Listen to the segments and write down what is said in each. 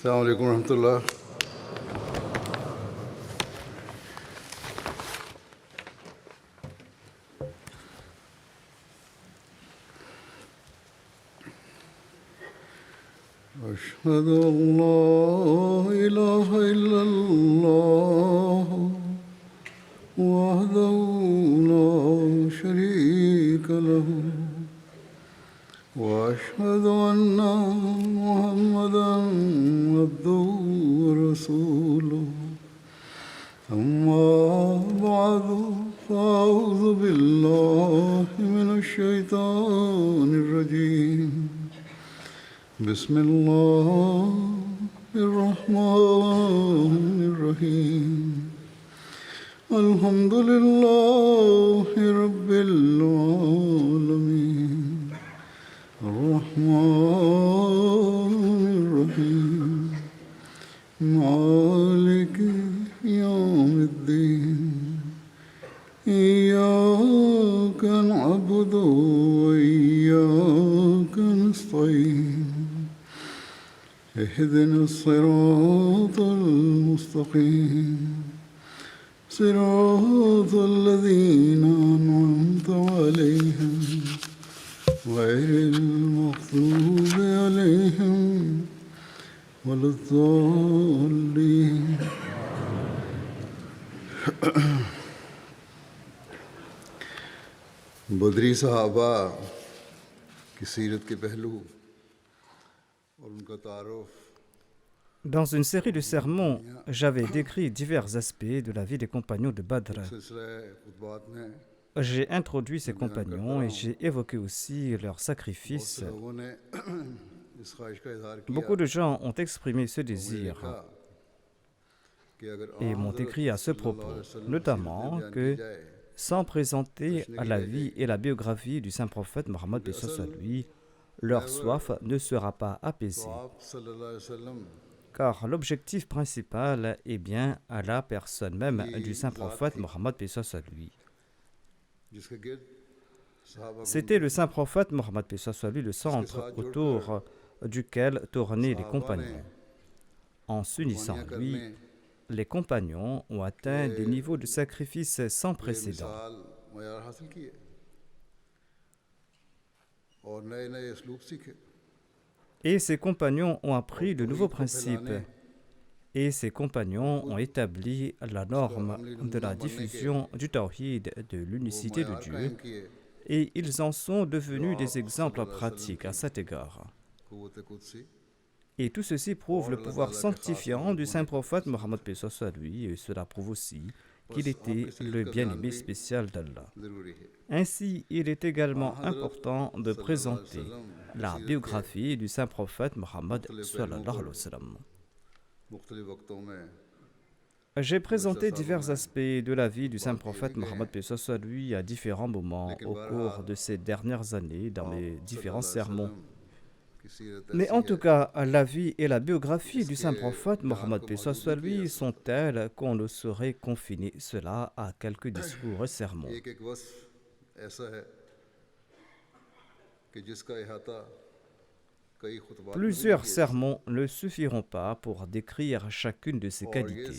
السلام عليكم ورحمة الله. أشهد أن لا إله إلا الله وحده لا شريك له وأشهد أن محمدا عبده ورسوله أما بعد فأعوذ بالله من الشيطان الرجيم بسم الله الرحمن الرحيم الحمد لله رب العالمين الرحمن الرحيم مالك يوم الدين إياك نعبد وإياك نستعين اهدنا الصراط المستقيم صراط الذين أنعمت عليهم غير المغضوب عليهم ولا الضالين. बदरी सहाबा की सीरत के पहलू और उनका तारुफ. Dans une série de sermons, j'avais décrit divers aspects de la vie des compagnons de Badr. J'ai introduit ces compagnons et j'ai évoqué aussi leurs sacrifices. Beaucoup de gens ont exprimé ce désir et m'ont écrit à ce propos, notamment que sans présenter la vie et la biographie du saint prophète Mohammed paix soit lui, leur soif ne sera pas apaisée. Car l'objectif principal est bien à la personne même du saint prophète Mohammed paix soit lui. C'était le saint prophète Mohammed paix soit lui le centre autour duquel tournaient les compagnons. En s'unissant à lui, les compagnons ont atteint des niveaux de sacrifice sans précédent. Et ces compagnons ont appris de nouveaux principes. Et ces compagnons ont établi la norme de la diffusion du tawhid, de l'unicité de Dieu. Et ils en sont devenus des exemples pratiques à cet égard. Et tout ceci prouve le pouvoir sanctifiant du saint prophète Mohammed paix soit lui, et cela prouve aussi qu'il était le bien-aimé spécial d'Allah. Ainsi, il est également important de présenter la biographie du saint prophète Mohammed sallallahu alayhi wa sallam. J'ai présenté divers aspects de la vie du saint prophète Mohammed paix soit lui à différents moments au cours de ces dernières années dans mes différents sermons. Mais en tout cas, la vie et la biographie du saint prophète Mohammed paix soit lui sont telles qu'on ne saurait confiner cela à quelques discours et sermons. Plusieurs sermons ne suffiront pas pour décrire chacune de ces qualités.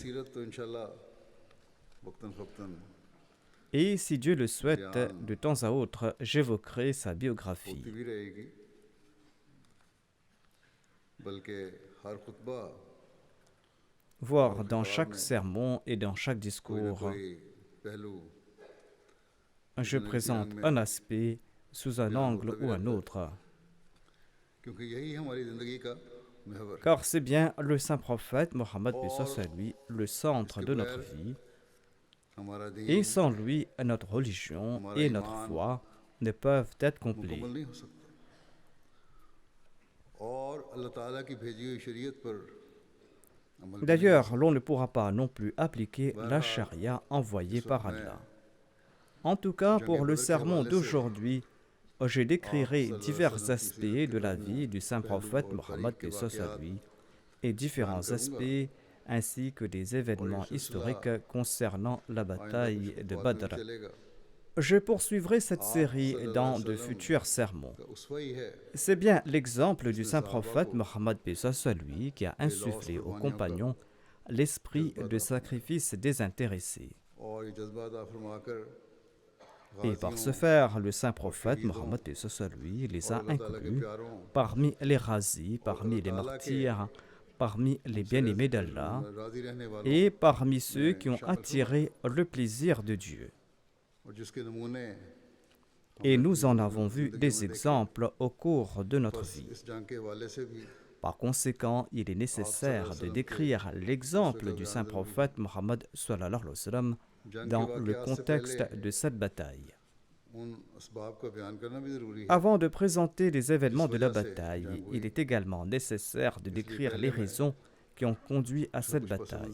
Et si Dieu le souhaite, de temps à autre, j'évoquerai sa biographie. Voire dans chaque sermon et dans chaque discours, je présente un aspect sous un angle ou un autre. Car c'est bien le saint prophète Mohammed paix soit lui le centre de notre vie. Et sans lui, notre religion et notre foi ne peuvent être complets. D'ailleurs, l'on ne pourra pas non plus appliquer la charia envoyée par Allah. En tout cas, pour le sermon d'aujourd'hui, je décrirai divers aspects de la vie du saint prophète Mohammed paix soit lui et différents aspects ainsi que des événements historiques concernant la bataille de Badr. Je poursuivrai cette série dans de futurs sermons. C'est bien l'exemple du saint prophète Mohammed lui qui a insufflé aux compagnons l'esprit de sacrifice désintéressé. Et par ce faire, le saint prophète Mohammed lui les a inclus parmi les razis, parmi les martyrs, parmi les bien-aimés d'Allah et parmi ceux qui ont attiré le plaisir de Dieu. Et nous en avons vu des exemples au cours de notre vie. Par conséquent, il est nécessaire de décrire l'exemple du saint prophète Mohammed dans le contexte de cette bataille. Avant de présenter les événements de la bataille, il est également nécessaire de décrire les raisons qui ont conduit à cette bataille.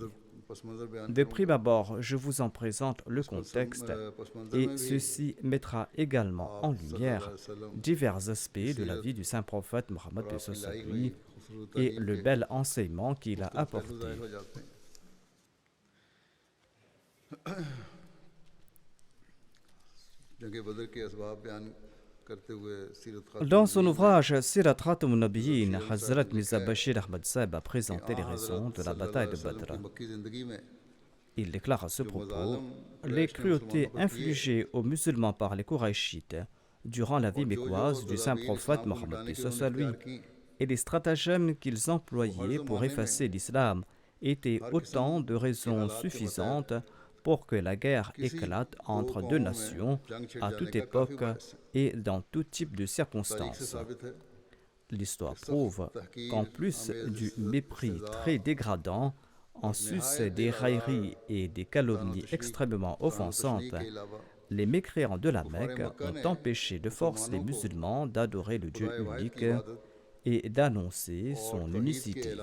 De prime abord, je vous en présente le contexte et ceci mettra également en lumière divers aspects de la vie du saint prophète Mohammed et le bel enseignement qu'il a apporté. Dans son ouvrage Sirat Khatam al-Nabiyyin, Hazrat Mirza Bashir Ahmad Saib a présenté les raisons de la bataille de Badr. Il déclare à ce propos les cruautés infligées aux musulmans par les Qurayshites durant la vie mécoise du saint prophète Mohammed et les stratagèmes qu'ils employaient pour effacer l'islam étaient autant de raisons suffisantes pour que la guerre éclate entre deux nations à toute époque et dans tout type de circonstances. L'histoire prouve qu'en plus du mépris très dégradant, en sus des railleries et des calomnies extrêmement offensantes, les mécréants de la Mecque ont empêché de force les musulmans d'adorer le Dieu unique et d'annoncer son unicité.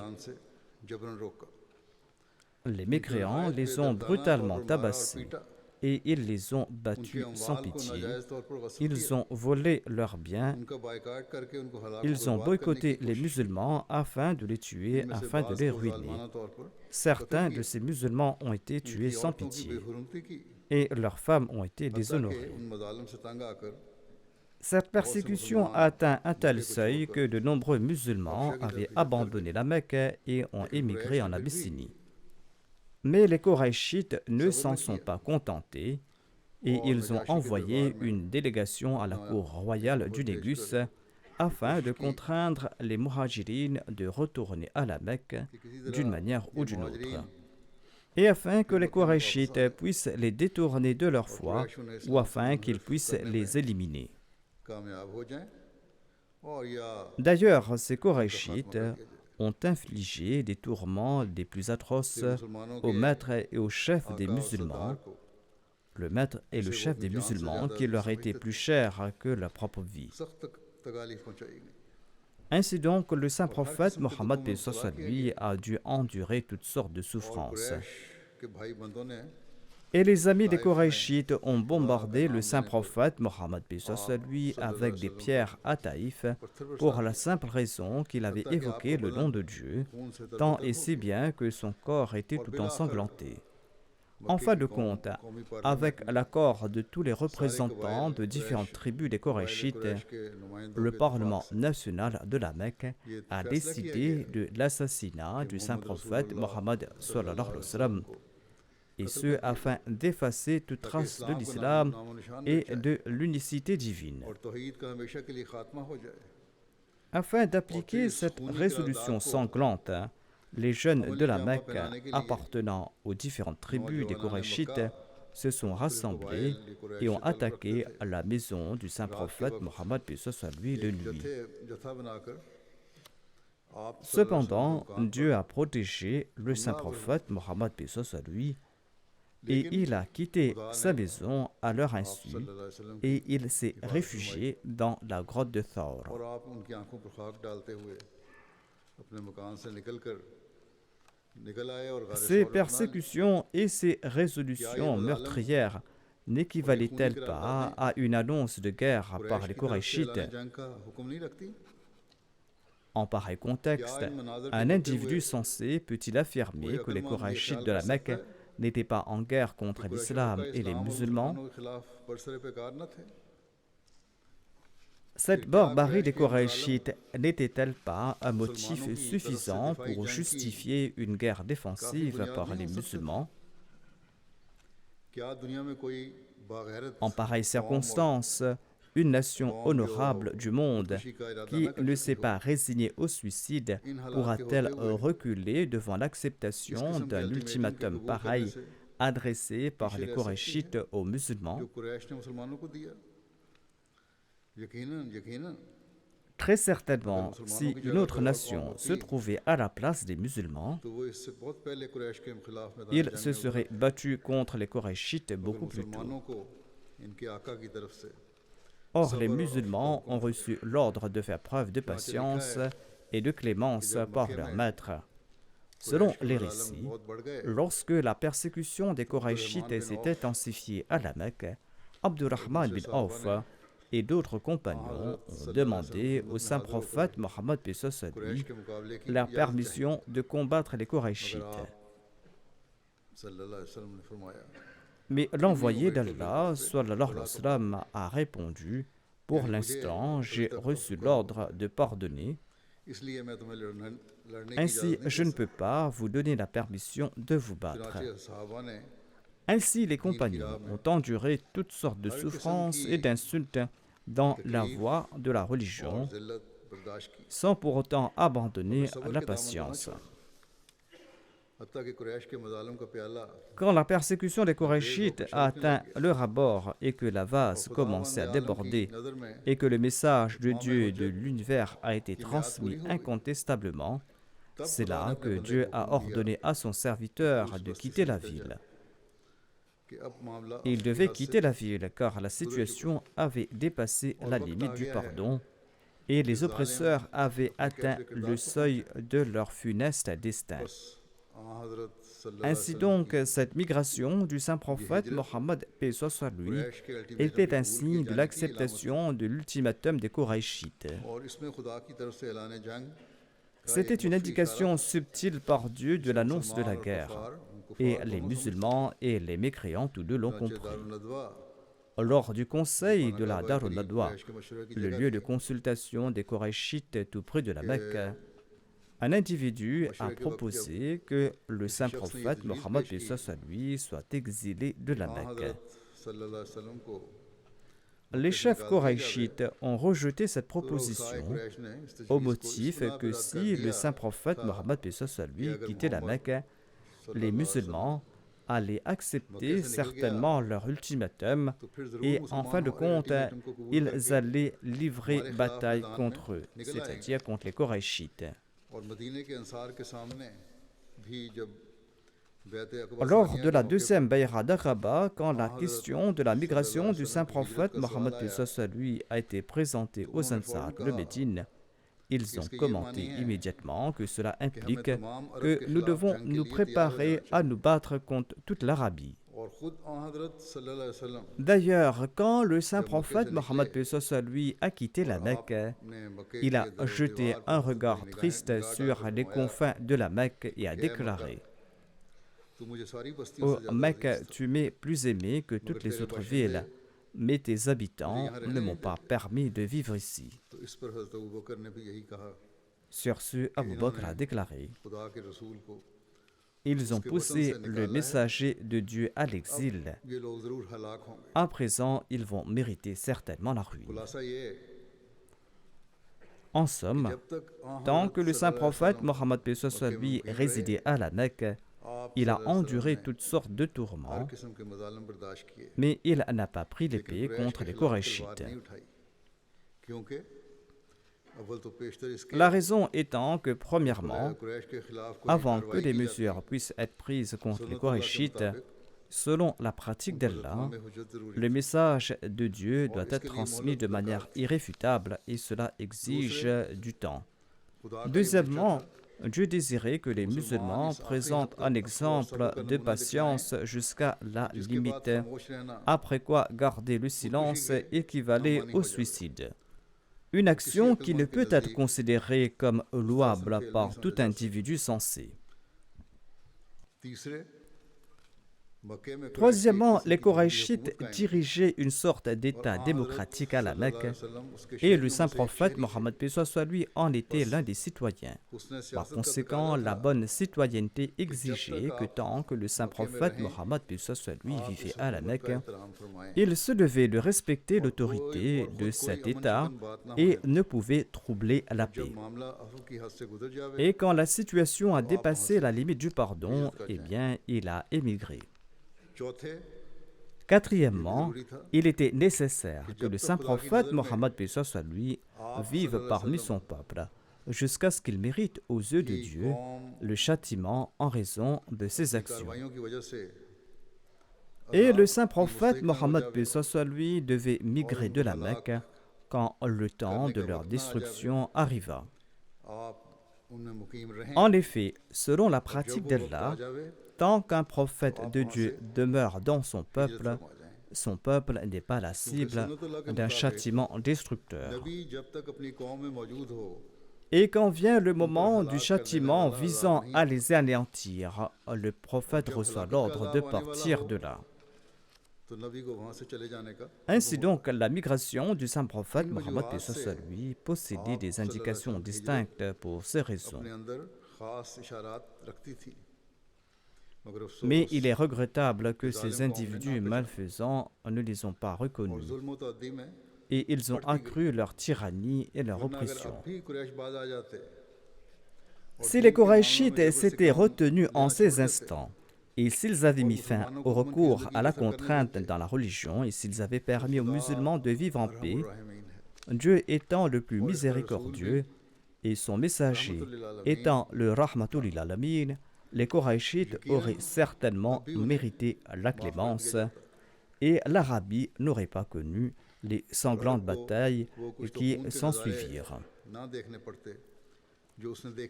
Les mécréants les ont brutalement tabassés et ils les ont battus sans pitié. Ils ont volé leurs biens. Ils ont boycotté les musulmans afin de les tuer, afin de les ruiner. Certains de ces musulmans ont été tués sans pitié et leurs femmes ont été déshonorées. Cette persécution a atteint un tel seuil que de nombreux musulmans avaient abandonné la Mecque et ont émigré en Abyssinie. Mais les Qurayshites ne s'en sont pas contentés et ils ont envoyé une délégation à la cour royale du Négus afin de contraindre les Muhajirines de retourner à la Mecque d'une manière ou d'une autre. Et afin que les Qurayshites puissent les détourner de leur foi ou afin qu'ils puissent les éliminer. D'ailleurs, ces Qurayshites ont infligé des tourments des plus atroces au maître et au chef des musulmans, le maître et le chef des musulmans qui leur étaient plus chers que leur propre vie. Ainsi donc, le saint prophète Mohammed lui a dû endurer toutes sortes de souffrances. Et les amis des Qurayshites ont bombardé le saint prophète Mohammed lui avec des pierres à Taïf pour la simple raison qu'il avait évoqué le nom de Dieu, tant et si bien que son corps était tout ensanglanté. En fin de compte, avec l'accord de tous les représentants de différentes tribus des Qurayshites, le Parlement national de la Mecque a décidé de l'assassinat du saint prophète Mohammed et ce afin d'effacer toute trace de l'islam et de l'unicité divine. Afin d'appliquer cette résolution sanglante, les jeunes de la Mecque appartenant aux différentes tribus des Qurayshites se sont rassemblés et ont attaqué la maison du saint prophète Mohammed de nuit. Cependant, Dieu a protégé le saint prophète Mohammed et il a quitté sa maison à leur insu et il s'est réfugié dans la grotte de Thawr. Ces persécutions et ces résolutions meurtrières n'équivalaient-elles pas à une annonce de guerre par les Qurayshites? En pareil contexte, un individu sensé peut-il affirmer que les Qurayshites de la Mecque n'étaient pas en guerre contre l'islam et les musulmans, cette barbarie des Korachites n'était-elle pas un motif suffisant pour justifier une guerre défensive par les musulmans? En pareille circonstance, une nation honorable du monde qui ne s'est pas résignée au suicide pourra-t-elle reculer devant l'acceptation d'un ultimatum pareil adressé par les Korachites aux musulmans? Très certainement, si une autre nation se trouvait à la place des musulmans, il se serait battu contre les Korachites beaucoup plus tôt. Or, les musulmans ont reçu l'ordre de faire preuve de patience et de clémence par leur maître. Selon les récits, lorsque la persécution des Korachites s'est intensifiée à la Mecque, Abdurrahman bin Auf et d'autres compagnons ont demandé au saint prophète Mohammed lui la permission de combattre les Korachites. Mais l'envoyé d'Allah sallallahu alayhi wa sallam, a répondu: pour l'instant, j'ai reçu l'ordre de pardonner. Ainsi, je ne peux pas vous donner la permission de vous battre. Ainsi, les compagnons ont enduré toutes sortes de souffrances et d'insultes dans la voie de la religion, sans pour autant abandonner la patience. Quand la persécution des Korachites a atteint leur abord et que la vase commençait à déborder et que le message de Dieu et de l'univers a été transmis incontestablement, c'est là que Dieu a ordonné à son serviteur de quitter la ville. Il devait quitter la ville car la situation avait dépassé la limite du pardon et les oppresseurs avaient atteint le seuil de leur funeste destin. Ainsi donc, cette migration du saint prophète Mohammed, paix soit lui, était un signe de l'acceptation de l'ultimatum des Korachites. C'était une indication subtile par Dieu de l'annonce de la guerre, et les musulmans et les mécréants tous deux l'ont compris. Lors du conseil de la Darul Nadwa, le lieu de consultation des Korachites tout près de la Mecque, un individu a proposé que le saint prophète Mohammed lui soit exilé de la Mecque. Les chefs Korachites ont rejeté cette proposition au motif que si le saint prophète Mohammed lui quittait la Mecque, les musulmans allaient accepter certainement leur ultimatum et en fin de compte, ils allaient livrer bataille contre eux, c'est-à-dire contre les Korachites. Lors de la deuxième Bay'a d'Aqaba, quand la question de la migration du saint prophète Mohammed lui a été présentée aux Ansar de Médine, ils ont commenté immédiatement que cela implique que nous devons nous préparer à nous battre contre toute l'Arabie. D'ailleurs, quand le saint prophète Mohammed lui a quitté la Mecque, il a jeté un regard triste sur les confins de la Mecque et a déclaré: ô Mecque, tu m'es plus aimé que toutes les autres villes, mais tes habitants ne m'ont pas permis de vivre ici. Sur ce, Abu Bakr a déclaré: ils ont poussé le messager de Dieu à l'exil. À présent, ils vont mériter certainement la ruine. En somme, tant que le saint prophète Mohammed lui résidait à la Mecque, il a enduré toutes sortes de tourments, mais il n'a pas pris l'épée contre les Korachites. La raison étant que, premièrement, avant que des mesures puissent être prises contre les Korachites, selon la pratique d'Allah, le message de Dieu doit être transmis de manière irréfutable et cela exige du temps. Deuxièmement, Dieu désirait que les musulmans présentent un exemple de patience jusqu'à la limite, après quoi garder le silence équivalait au suicide. Une action qui ne peut être considérée comme louable par tout individu sensé. Troisièmement, les Koraïchites dirigeaient une sorte d'État démocratique à la Mecque et le saint prophète Mohammed paix soit lui en était l'un des citoyens. Par conséquent, la bonne citoyenneté exigeait que tant que le saint prophète Mohammed paix soit lui vivait à la Mecque, il se devait de respecter l'autorité de cet État et ne pouvait troubler la paix. Et quand la situation a dépassé la limite du pardon, eh bien, il a émigré. Quatrièmement, il était nécessaire que le saint prophète Mohammed paix soit lui vive parmi son peuple, jusqu'à ce qu'il mérite aux yeux de Dieu le châtiment en raison de ses actions. Et le saint prophète Mohammed paix soit lui devait migrer de la Mecque quand le temps de leur destruction arriva. En effet, selon la pratique d'Allah, tant qu'un prophète de Dieu demeure dans son peuple n'est pas la cible d'un châtiment destructeur. Et quand vient le moment du châtiment visant à les anéantir, le prophète reçoit l'ordre de partir de là. Ainsi donc, la migration du saint prophète Mohammed paix soit lui possédait des indications distinctes pour ces raisons. Mais il est regrettable que ces individus malfaisants ne les ont pas reconnus et ils ont accru leur tyrannie et leur oppression. Si les Koraïchites s'étaient retenus en ces instants, et s'ils avaient mis fin au recours à la contrainte dans la religion, et s'ils avaient permis aux musulmans de vivre en paix, Dieu étant le plus miséricordieux et son messager étant le Rahmatul lil Alamin, les Koraïchites auraient certainement mérité la clémence et l'Arabie n'aurait pas connu les sanglantes batailles qui s'ensuivirent.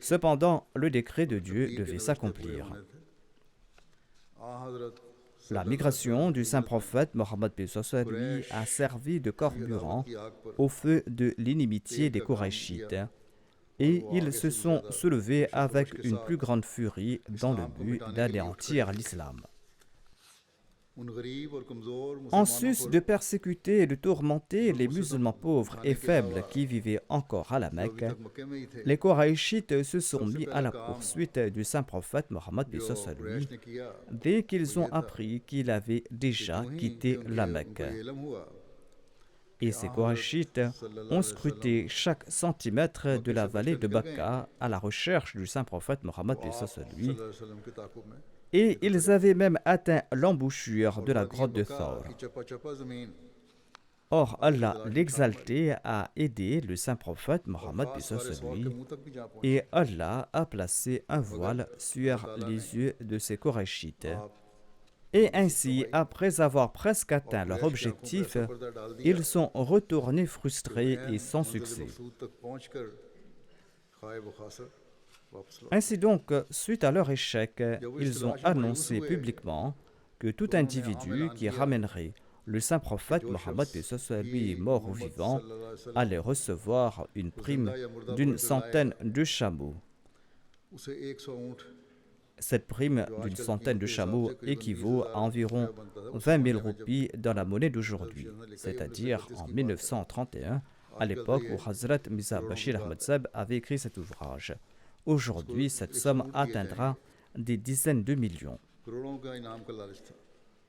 Cependant, le décret de Dieu devait s'accomplir. La migration du saint prophète Mohammed paix soit lui a servi de carburant au feu de l'inimitié des Koraïchites et ils se sont soulevés avec une plus grande furie dans le but d'anéantir l'islam. En sus de persécuter et de tourmenter les musulmans pauvres et faibles qui vivaient encore à la Mecque, les Koraïchites se sont mis à la poursuite du saint prophète Mohammed paix soit lui dès qu'ils ont appris qu'il avait déjà quitté la Mecque. Et ces Koraïchites ont scruté chaque centimètre de la vallée de Bakka à la recherche du saint prophète Mohammed paix soit lui. Et ils avaient même atteint l'embouchure de la grotte de Thawr. Or, Allah l'exalté a aidé le saint prophète Mohammed paix soit lui, et Allah a placé un voile sur les yeux de ces Koraïchites. Et ainsi, après avoir presque atteint leur objectif, ils sont retournés frustrés et sans succès. Ainsi donc, suite à leur échec, ils ont annoncé publiquement que tout individu qui ramènerait le saint prophète Mohammed paix soit lui mort ou vivant allait recevoir une prime d'une centaine de chameaux. Cette prime d'une centaine de chameaux équivaut à environ 20 000 roupies dans la monnaie d'aujourd'hui, c'est-à-dire en 1931, à l'époque où Hazrat Mirza Bashir Ahmad Sahib avait écrit cet ouvrage. Aujourd'hui, cette somme atteindra des dizaines de millions.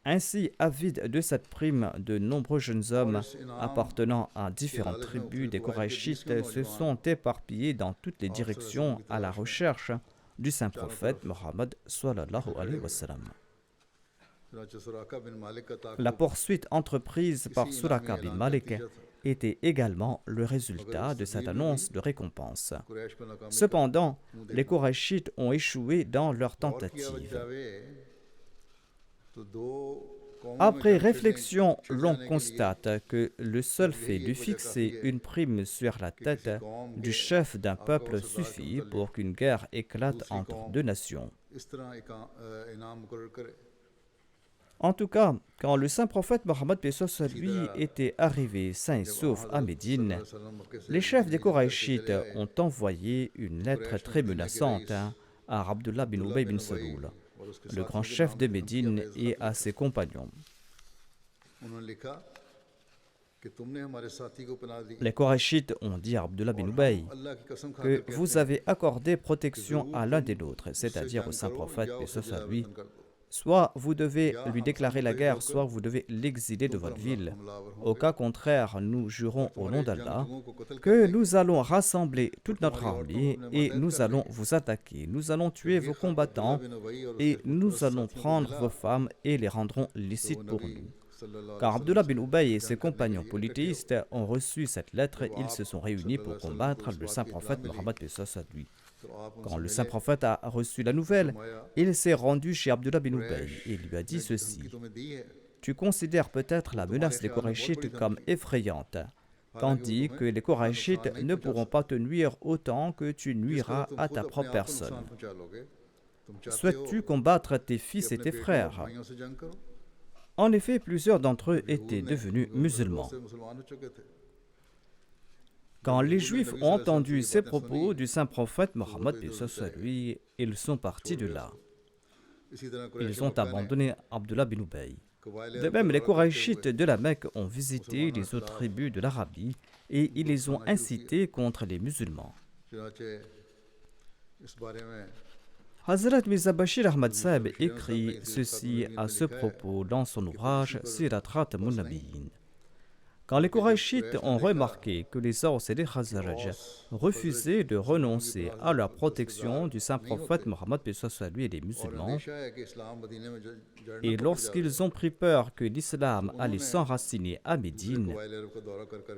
Ainsi, avides de cette prime, de nombreux jeunes hommes appartenant à différentes tribus des Koraïchites se sont éparpillés dans toutes les directions à la recherche du saint prophète Mohammed sallallahu alayhi wa sallam. La poursuite entreprise par Suraka bin Malik était également le résultat de cette annonce de récompense. Cependant, les Koraïchites ont échoué dans leur tentative. Après réflexion, l'on constate que le seul fait de fixer une prime sur la tête du chef d'un peuple suffit pour qu'une guerre éclate entre deux nations. En tout cas, quand le saint prophète Mohammed paix soit lui était arrivé sain et sauf à Médine, les chefs des Koraïchites ont envoyé une lettre très menaçante à Abdullah bin Ubay bin Saloul le grand chef de Médine, et à ses compagnons. Les Korachites ont dit à Abdullah bin Ubay que vous avez accordé protection à l'un des nôtres, c'est-à-dire au saint prophète, paix soit lui. Soit vous devez lui déclarer la guerre, soit vous devez l'exiler de votre ville. Au cas contraire, nous jurons au nom d'Allah que nous allons rassembler toute notre armée et nous allons vous attaquer. Nous allons tuer vos combattants et nous allons prendre vos femmes et les rendrons licites pour nous. Quand Abdullah bin Ubay et ses compagnons polythéistes ont reçu cette lettre, ils se sont réunis pour combattre le saint prophète Mohammed paix soit lui. Quand le saint prophète a reçu la nouvelle, il s'est rendu chez Abdullah bin Ubay et lui a dit ceci: tu considères peut-être la menace des Korachites comme effrayante, tandis que les Korachites ne pourront pas te nuire autant que tu nuiras à ta propre personne. Souhaites-tu combattre tes fils et tes frères? En effet, plusieurs d'entre eux étaient devenus musulmans. Quand les Juifs ont entendu ces propos du saint prophète Mohammed, paix soit lui, ils sont partis de là. Ils ont abandonné Abdullah bin Ubay. De même, les Korachites de la Mecque ont visité les autres tribus de l'Arabie et ils les ont incités contre les musulmans. Hazrat Mirza Bashir Ahmad Sahib écrit ceci à ce propos dans son ouvrage Sirat Khatamun Nabiyyin. Quand les Korachites ont remarqué que les Aws et les Khazraj refusaient de renoncer à leur protection du saint prophète Mohammed paix soit lui et des musulmans, et lorsqu'ils ont pris peur que l'islam allait s'enraciner à Médine,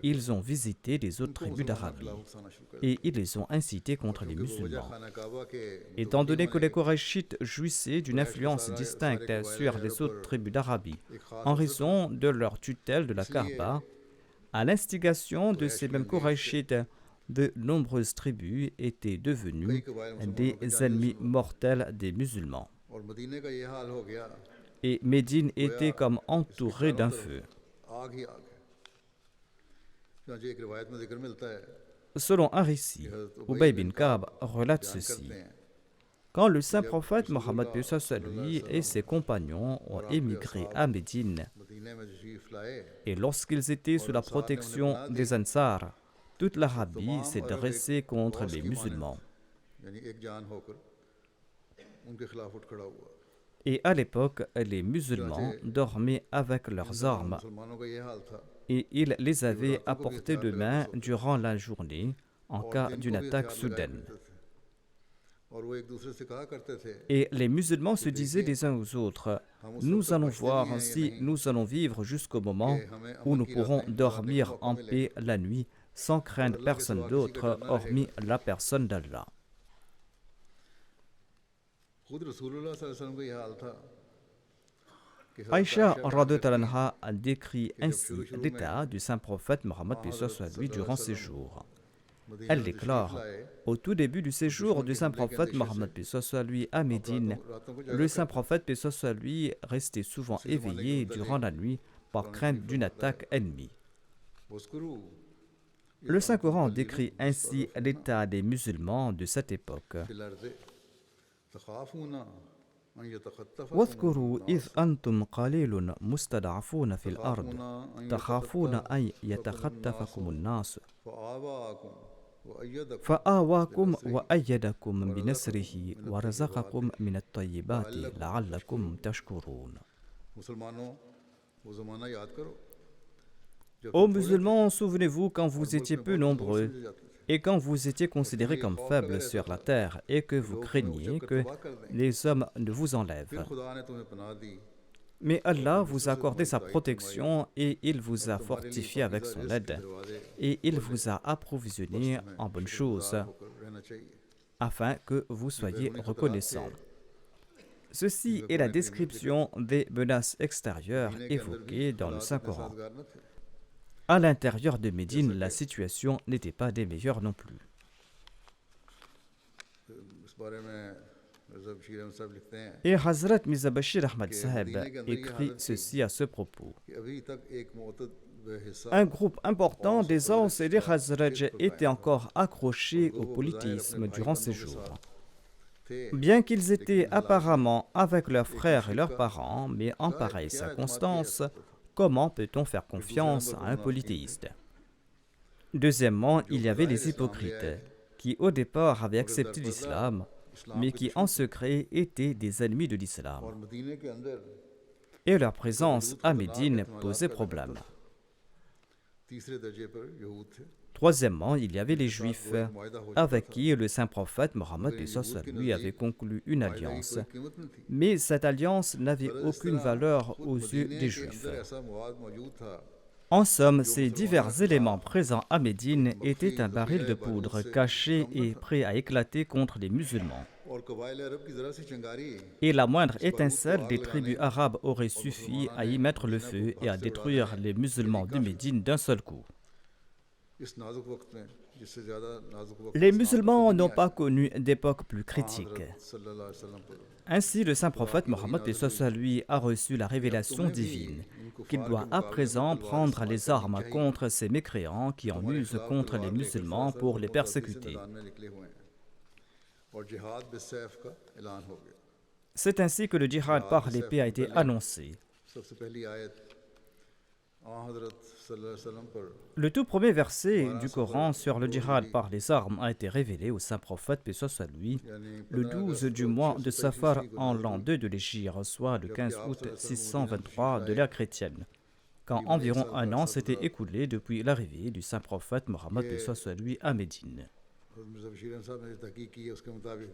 ils ont visité les autres tribus d'Arabie et ils les ont incités contre les musulmans. Étant donné que les Korachites jouissaient d'une influence distincte sur les autres tribus d'Arabie en raison de leur tutelle de la Kaaba, à l'instigation de ces mêmes Korachites, de nombreuses tribus étaient devenues des ennemis mortels des musulmans. Et Médine était comme entourée d'un feu. Selon un récit, Ubay bin Ka'b relate ceci. Quand le saint prophète Mohammed paix soit lui et ses compagnons ont émigré à Médine, et lorsqu'ils étaient sous la protection des Ansar, toute l'Arabie s'est dressée contre les musulmans. Et à l'époque, les musulmans dormaient avec leurs armes et ils les avaient à portée de main durant la journée en cas d'une attaque soudaine. Et les musulmans se disaient les uns aux autres: nous allons voir si nous allons vivre jusqu'au moment où nous pourrons dormir en paix la nuit sans craindre personne d'autre hormis la personne d'Allah. Aïcha radhiyallahu anha a décrit ainsi l'état du saint prophète Mohammed paix soit lui durant ses jours. Elle déclare: au tout début du séjour du saint prophète Mohammed paix soit lui à Médine, le saint prophète paix soit lui restait souvent éveillé durant la nuit par crainte d'une attaque ennemie. Le Saint-Coran décrit ainsi l'état des musulmans de cette époque. واذكروا إذ أنتم قليل مستضعفون في الأرض تخافون أن يتخطفكم الناس فآواكم وأيدكم بنصره ورزقكم من الطيبات لعلكم تشكرون. Ô musulmans, souvenez-vous quand vous étiez peu nombreux et quand vous étiez considérés comme faibles sur la terre et que vous craigniez que les hommes ne vous enlèvent. Mais Allah vous a accordé sa protection et il vous a fortifié avec son aide et il vous a approvisionné en bonnes choses afin que vous soyez reconnaissants. Ceci est la description des menaces extérieures évoquées dans le Saint-Coran. À l'intérieur de Médine, la situation n'était pas des meilleures non plus. Et Hazrat Mirza Bashir Ahmad Sahib écrit ceci à ce propos. Un groupe important des Aws et des Khazraj était encore accroché au polythéisme durant ces jours. Bien qu'ils étaient apparemment avec leurs frères et leurs parents, mais en pareille circonstance, comment peut-on faire confiance à un polythéiste? Deuxièmement, il y avait les hypocrites, qui au départ avaient accepté l'islam, mais qui en secret étaient des ennemis de l'islam. और मदीने के अंदर Et leur présence à Médine posait problème. तीसरे दर्जे पर यहूद थे Troisièmement, il y avait les Juifs, avec qui le saint prophète Mohammed lui avait conclu une alliance. कोई कीमत नहीं थी Mais cette alliance n'avait aucune valeur aux yeux मदीने des के Juifs. अंदर ऐसा मवाद मौजूद था En somme, ces divers éléments présents à Médine étaient un baril de poudre caché et prêt à éclater contre les musulmans. और कबाइल अरब की जरा सी चिंगारी Et la moindre étincelle des tribus arabes aurait suffi à y mettre le feu et à détruire les musulmans de Médine d'un seul coup. इस नाजुक वक्त में जिससे ज्यादा नाजुक वक्त Les musulmans n'ont pas connu d'époque plus critique. हज़रत सल्लल्लाहु अलैहि वसल्लम पर Ainsi, le saint prophète Mohammed lui a reçu la révélation divine qu'il doit à présent prendre les armes contre ces mécréants qui en usent contre les musulmans pour les persécuter. मैदान में निकले हुए हैं और जिहाद बिस्सैफ का ऐलान हो गया C'est ainsi que le djihad par l'épée a été annoncé. सबसे पहली आयत हज़रत सल्लल्लाहु अलैहि वसल्लम पर Le tout premier verset du Coran sur le djihad par les armes a été révélé au saint prophète, paix soit sur lui, यानी le 12 du mois de Safar en l'an 2 de l'Hégire, soit le 15 août 623 de l'ère chrétienne, quand environ un an s'était écoulé depuis l'arrivée du saint prophète Mohammed, paix soit sur lui, à Médine. हज़रत मिर्ज़ा बशीर अहमद साहब ने तहकीक की है उसके मुताबिक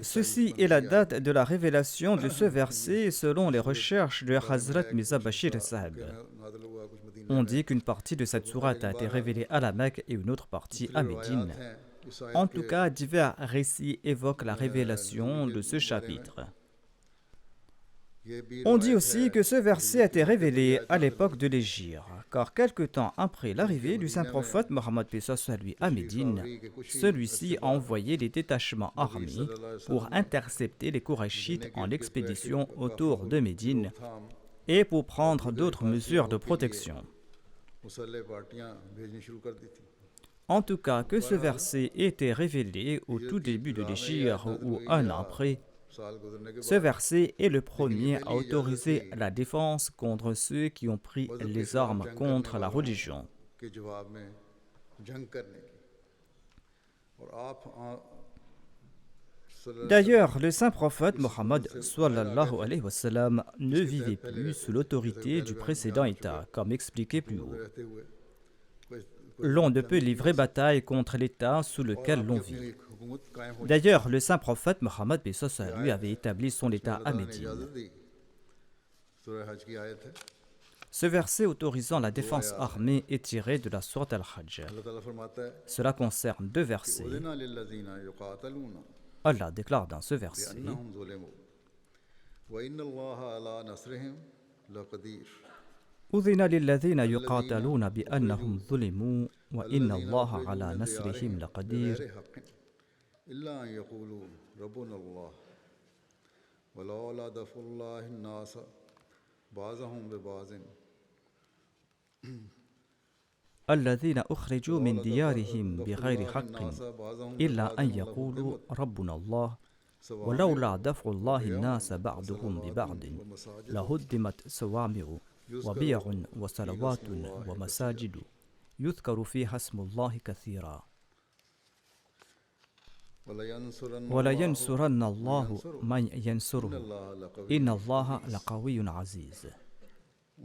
Ceci est la date de la révélation de ce verset selon les recherches de Hazrat Mirza Bashir Sahib. नाज़िल हुआ कुछ मदीने On dit qu'une partie de cette sourate a été révélée à la Mecque et une autre partie à Médine. हैं इस आयत En tout cas, divers récits évoquent la révélation de ce chapitre. ये भी On dit aussi que ce verset a été révélé à l'époque de l'Hégire, car quelque temps après l'arrivée du saint prophète Mohammed lui à Médine, celui-ci a envoyé des détachements armés pour intercepter les Kourachites en expédition autour de Médine थाम et pour prendre d'autres mesures de protection. मुसल्ले पार्टियां भेजनी शुरू कर दी थी En tout cas, que ce verset ait été révélé au tout début de l'Hégire ou un an après, साल गुजरने के ce verset est le premier à autoriser la défense contre ceux qui ont pris les armes contre la religion. के जवाब में जंग करने की और आप D'ailleurs, le saint prophète Mohammed sallallahu alayhi wa sallam ne vivait plus sous l'autorité du précédent État, comme expliqué plus haut. रहते हुए L'on ne peut livrer bataille contre l'État sous lequel l'on vit. एक हुकूमत कायम हो D'ailleurs, le saint prophète Mohammed lui avait établi son État à अल्लाह ने Médine. इजाज़त दी सूरह हज की आयत है Ce verset autorisant la défense armée est tiré de la sourate Al-Hajj. अल्लाह ताला फरमाता है Cela concerne deux versets. उज़िना लिल्लज़ीना युक़ातलून Allah déclare dans ce verset बिअन्नहुम ज़ुलिमू व इन्नल्लाह अला नस्रिहिम लक़दीर أذن للذين يقاتلون بأنهم ظلموا وإن الله على نصرهم لقدير غير हक़ इल्ला अन यक़ूलू रब्बुना अल्लाह वलौला दफ़ुल्लाहि अन्नास बाज़हुम बिबाज़ الذين أخرجوا من ديارهم بغير حق إلا أن يقولوا ربنا الله ولولا دفع الله الناس بعضهم ببعض لهدمت صوامع وبيع وصلوات ومساجد يذكر فيها اسم الله كثيرا ولينصرن الله من ينصره إن الله لقوي عزيز.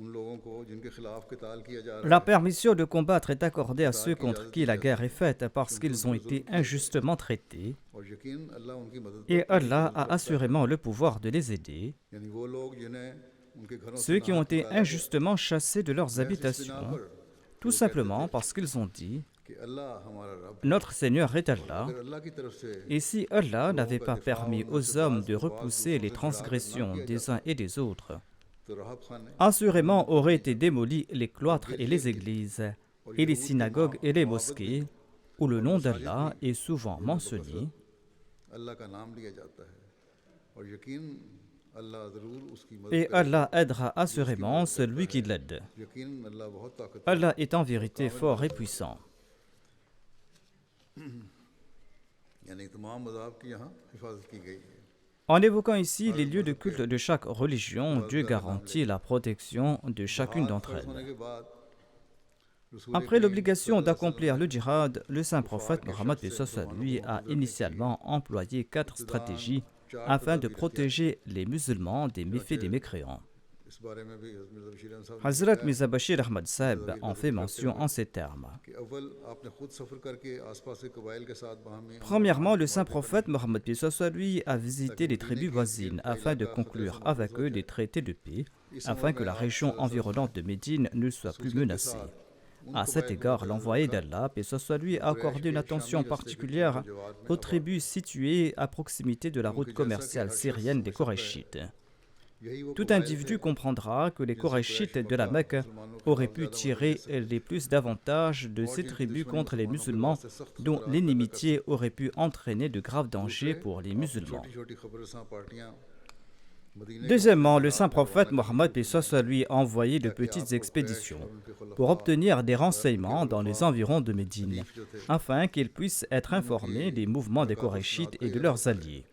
उन लोगों को जिनके खिलाफ क़िताल किया जा रहा La permission de combattre est accordée à ceux contre qui la guerre est faite parce qu'ils ont été injustement traités है और यकीन अल्लाह उनकी मदद et Allah a assurément le pouvoir de les aider. यानी वो लोग जिन्हें उनके घरों से Ceux qui ont été injustement chassés de leurs habitations, tout simplement parce qu'ils ont dit कि अल्लाह हमारा रब « Notre Seigneur est Allah अगर अल्लाह की तरफ से » et si Allah n'avait pas permis aux hommes de repousser les transgressions des uns et des autres, तो रहब खाने assurément auraient été démolis les cloîtres et les églises, et les synagogues et les mosquées, où le nom d'Allah est souvent mentionné, अल्लाह का नाम लिया जाता है और यकीन अल्लाह ज़रूर उसकी मदद et Allah aidera assurément celui qui l'aide. यकीन अल्लाह बहुत ताकत Allah est en vérité fort et puissant. यानी तमाम मज़ाहब की यहाँ हिफाजत की गई है। En évoquant ici les lieux de culte de chaque religion, Dieu garantit la protection de chacune जहाद d'entre फर्ज elles. होने के बाद रसूल Après करीम l'obligation सल्लल्लाहु अलैहि d'accomplir le djihad, le saint कुफार prophète के Mohammed शर से paix soit मुसलमानों lui को a गुजरने की initialement employé 4 इब्तिदाअन stratégies 4 afin de तदबीर इख्तियार की। protéger les musulmans des méfaits des चुनांचे mécréants. इस बारे में भी हज़रत मिर्ज़ा बशीर अहमद साहब ने Hazrat लिखा है Mirza Bashir Ahmad कि Saib तदबीर en का fait जिक्र करते mention हुए en ces termes. कि अव्वल आपने खुद सफ़र करके आसपास के कबाइल के साथ बाहमी Premièrement, le saint मुआहदे prophète करने Mohammed paix soit lui a visité les ताकि tribus मदीने के voisines इर्द का afin de इलाका खतरे conclure से avec महफूज हो eux des जाए। traités de paix इस afin उम्र que में la आप région सल्लल्लाहु अलैहि environnante de Médine ne soit plus वसल्लम के menacée. साथ उन À cet कबाइल में égard, मुतहद l'envoyé रखा d'Allah, paix soit lui, a Quraish accordé une के attention शामी रस्ते की particulière जंग जवाद में aux आबाद tribus situées à proximité de la क्योंकि route जैसा कि commerciale हर शख्स syrienne des समझ सकता है Korachites. यही वो Tout कबाइल individu थे comprendra que les जिनसे कुरैश Korachites de la मक्का Mecque मुसलमानों के auraient खिलाफ pu ज़्यादा मदद ले tirer सकते les plus d'avantages de और ces जिनकी tribus दुश्मनी contre les मुसलमानों के musulmans, वास्ते सख्त dont खतरात पैदा कर l'inimitié सकती aurait pu entraîner de graves दूसरे dangers pour les आपने musulmans. छोटी छोटी खबरसां पार्टियां मदीने के Deuxièmement, le हालात saint में prophète रवाना करने Mohammed की paix हुक्म soit दिया lui a envoyé de ताकि petites आपको कुरैश expéditions और उनके pour खुलफा obtenir des और उनके renseignements dans les खुलफा environs de Médine, हनीफ जो थे afin qu'ils puissent être informés des mouvements des हरकत Korachites सुन्नत का et de इरादा leurs करें alliés.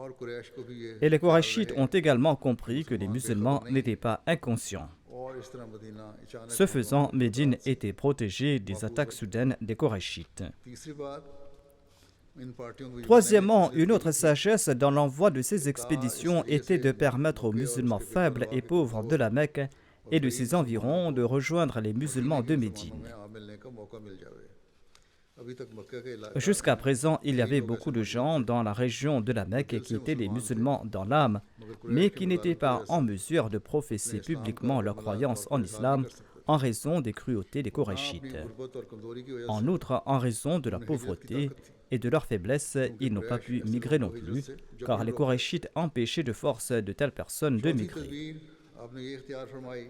और कुरैश को भी ये Et les ख्याल Korachites रहे ont également compris que les मुसलमान बेखबर musulmans नहीं n'étaient हैं pas inconscients. और इस तरह मदीना अचानक Ce हमलों faisant, के Médine खतरात से était protégée des महफूज attaques रखा soudaines des Korachites. तीसरी बात इन पार्टियों को ये बनाने की Troisièmement, नसीहत une की autre थी sagesse dans l'envoi de ces कि expéditions इस तरीके était से de permettre aux मक्के और musulmans उसके faibles फिर et के pauvres de कमज़ोर la Mecque और et de गरीब ses मुसलमानों environs de को rejoindre les मदीने musulmans de के मुसलमानों Médine. में आ मिलने का मौका मिल जाए अभी तक मक्के के इलाका Jusqu'à में présent, il y कई avait लोग beaucoup ऐसे de मौजूद gens थे dans la région de la जो Mecque दिल qui से étaient des मुसलमान थे musulmans dans l'âme, मगर mais कुरैश की qui n'étaient मुदारत की pas वजह en से mesure de अपने professer इस्लाम का publiquement leur मुमला तौर croyance पर en इजहार नहीं islam कर सकते en raison des cruautés des वहाँ अपनी Korachites. गुर्बत और कमजोरी की वजह En से outre, en raison de leur उन्हें हिजरत की pauvreté ताकत थी et de leur faiblesse, क्योंकि ils n'ont pas कुरैश pu ऐसे migrer लोगों non को हिजरत plus, से car जबरन les रोकते थे Korachites empêchaient de force de telles personnes de चौथी migrer. तदबीर आपने ये इख्तियार फरमाई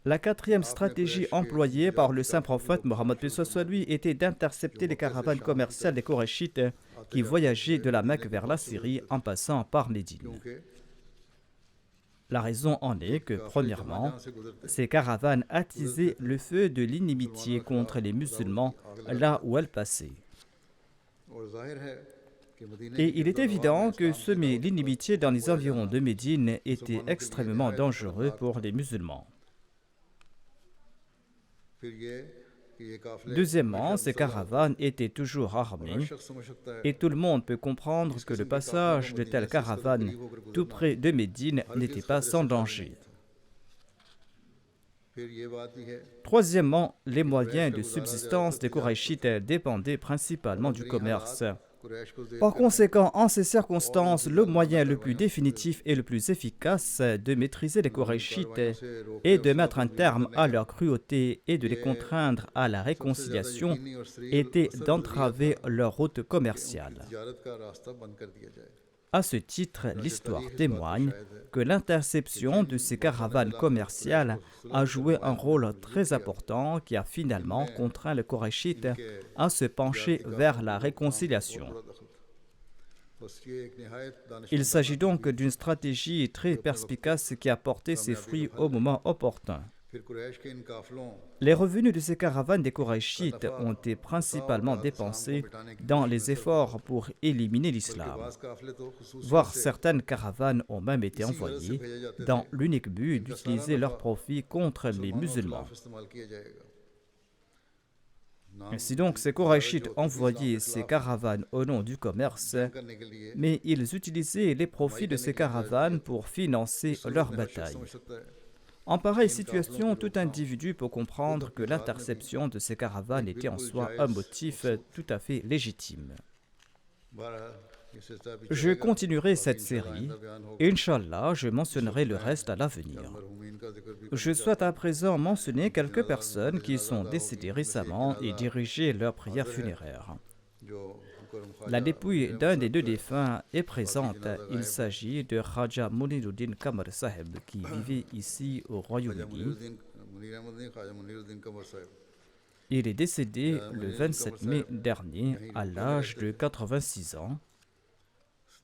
La quatrième आपने stratégie कुरैश के employée par तिजारत le के saint काफिलों prophète को Mohammed पकड़ना paix शुरू soit फरमाया lui était जो d'intercepter les मक्के से caravanes शाम की commerciales des तरफ Korachites आते qui जाते voyageaient थे de la मदीने Mecque के vers la पास से Syrie गुजरते en थे passant par Médine. क्योंकि La raison en est que, काफिले जहां premièrement, जहां से गुजरते ces caravanes गुजरते attisaient थे le feu de मुसलमानों l'inimitié के contre खिलाफ les अदावत musulmans की आग लगाते là थे où elles passaient. और जाहिर है कि मदीने Et की il est गिरदोनवार में évident que इस्लाम की semer दावत l'inimitié dans पर les बोया environs जाना de Médine était मुसलमानों के लिए extrêmement नहायत dangereux खतरनाक pour था les musulmans. फिर ये कि ये काफिले Deuxièmement, हमेशा ces मुसल्लह होते caravanes étaient toujours और हर armées शख्स समझ सकता है et tout le monde peut comprendre इस que le किस्म के काफिलों को passage de मदीने telles से इस कदर caravanes करीब होकर tout गुजरना près de Médine हरगिज़ n'était pas खतरे sans से खाली danger. नहीं था फिर ये बात भी है Troisièmement, les कि moyens कुरैश का de गुजारा ज़्यादातर subsistance des तिजारत पर Korachites था dépendaient principalement du मदनी commerce. हालात कुरैश को ज़ेर Par करने conséquent, en ces और circonstances, उनकी le जालमाना moyen le plus कार्रवाइयों définitif et le plus efficace de maîtriser les जुल्मी Korachites कार्रवाइयों से रोकने est और de सलाह mettre un तदबीर terme करने à का leur cruauté et de les ये contraindre à la सबसे ज़्यादा réconciliation यकीनी और सरीह était असर नज़रिया था d'entraver leur route कि उनकी commerciale. तिजारत का रास्ता बंद कर दिया जाए À ce titre, चुनांचे l'histoire तारीख इस बात पर témoigne शाहिद है que कि l'interception जिन de ces मकाना caravanes इलाकों में कुरैश commerciales को सुलह a के joué un दरमियान rôle मजबूर très किया important qui a finalement इनमें contraint les Korachites इनके à se pencher तिजारती vers कारनामों la और काम का बहुत réconciliation. बड़ा दखल था बस ये एक निहायत Il दानिशमंदाना s'agit donc तदबीर d'une थी stratégie जो très अपने वक्त perspicace qui a porté ses कामयाबी fruits का au फल है moment opportun. फिर कुरैश के इन काफिलों Les revenus de ces caravanes des का Korachites नफा ont été बसा और principalement रात इस्लाम को dépensés मिटाने की dans कोशिश में les सर्फ हुए efforts pour éliminer बल्कि l'islam. बाज़ काफिले तो खुसूसियत Voire से certaines caravanes ont même été इसी गरज से envoyées भेजे जाते थे dans l'unique कि but इनका सारा d'utiliser leurs नफा profits contre les मुसलमानों के musulmans. खिलाफ इस्तेमाल किया जाएगा नाम Ainsi donc, ces तिजारत Korachites जो होती थी इस्लाम envoyaient के ces खिलाफ caravanes au nom du commerce, जंग करने के लिए mais ils utilisaient les कमाई profits de करने ces के लिए जारी किया caravanes था pour financer इस सूरत leurs में हर शख्स batailles. समझ सकता है En कि pareille इन काफिलों की situation, tout रोकथाम individu peut खुद comprendre अपनी que जात में भी l'interception de ces caravanes एक était en बिल्कुल soi un जायज़ motif मकसूद tout à fait légitime. बहरहाल ये सिलसिला भी Je चलेगा continuerai बाकी cette इंशाअल्लाह série. आइंदा बयान होगा Inch'Allah, je इस mentionnerai वक्त le मैं reste à चंद l'avenir. मरहूमीन का जिक्र भी Je करना souhaite चाहता à हूँ présent mentionner जिनकी quelques जनाजा personnes नमाज qui जनाजा sont अदा décédées होगी वैसे एक récemment et जनाजा dirigeaient leurs prières हाजिर है funéraires. जो मुकर्रम La ख्वाजा dépouille मुनीर d'un अहमद des साहब deux का है défunts est बाकी présente. जनाजा Il गायब है s'agit de Khaja Muniruddin Kamar Saheb qui vivait ici au Khwaja Royaume-Uni. मुनीर अहमद नहीं ख्वाजा मुनीरुद्दीन कमर साहब Il est décédé ख्वाजा le मुनीरुद्दीन 27 कमर mai साहब dernier यहीं à रुके l'âge रहते de थे 86 ans.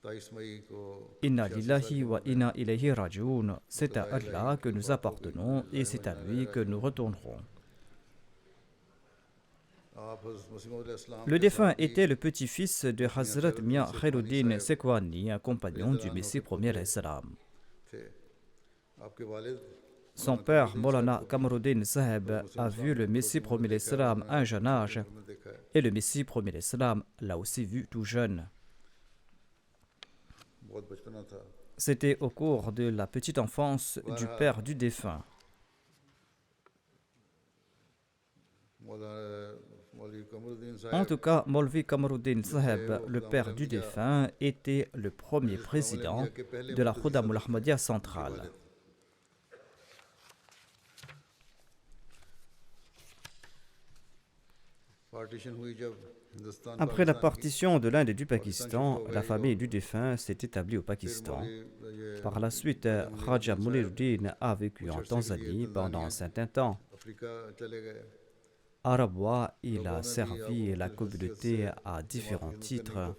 27 मई को Inna 86 साल lillahi की wa उम्र में inna ilayhi rajoun. C'est à मुतला इलाही Allah que की nous वफात हो गई appartenons et c'est à इन्ना lui लिल्लाहि que व nous इन्ना retournerons. Le défunt était le petit-fils de Hazrat Mia Khairuddin Sekwani, un compagnon du Messie premier Islam. Son père, Maulana Kamaruddin Saheb, a vu le Messie premier Islam à un jeune âge et le Messie premier Islam l'a aussi vu tout jeune. C'était au cours de la petite enfance du père du défunt. En tout cas, Maulvi Kamaruddin Saheb, le père du défunt, était le premier président de la Khudamul Ahmadiyya centrale. Après la partition de l'Inde et du Pakistan, la famille du défunt s'est établie au Pakistan. Par la suite, Khaja Muniruddin a vécu en Tanzanie pendant un certain temps. À Rabwa, il a servi la communauté à différents titres.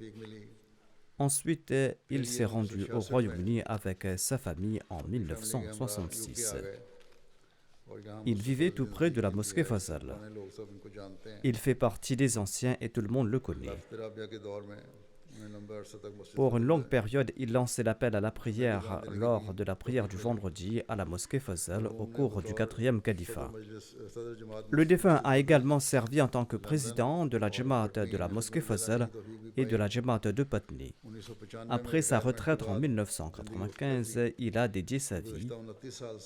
Ensuite, il s'est rendu au Royaume-Uni avec sa famille en 1966. Il vivait tout près de la mosquée Fazal. Il fait partie des anciens et tout le monde le connaît. Pour une longue période, il lançait l'appel à la prière lors de la prière du vendredi à la mosquée Fazal au cours du 4e califat. Le défunt a également servi en tant que président de la Jamaat de la mosquée Fazal et de la Jamaat de Patni. Après sa retraite en 1995, il a dédié sa vie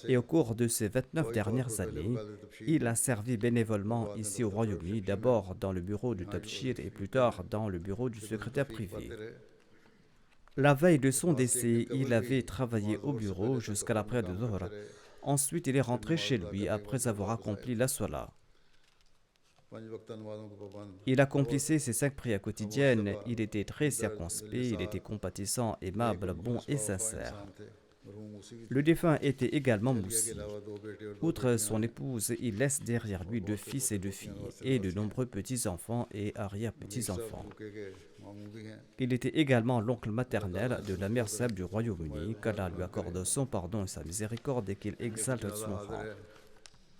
et au cours de ces 29 dernières années, il a servi bénévolement ici au Royaume-Uni, d'abord dans le bureau du Tabshir et plus tard dans le bureau du secrétaire privé. La veille de son décès, il avait travaillé au bureau jusqu'à la prière de Dhuhr. Ensuite, il est rentré chez lui après avoir accompli la Salah. Il accomplissait ses 5 prières quotidiennes. Il était très circonspect, il était compatissant, aimable, bon et sincère. Le défunt était également moussi. Outre son épouse, il laisse derrière lui 2 fils et 2 filles, et de nombreux petits-enfants et arrière-petits-enfants. Il était également l'oncle maternel de la mère Saheb du Royaume-Uni, qu'Allah lui accorde son pardon et sa miséricorde et qu'il exalte son rang.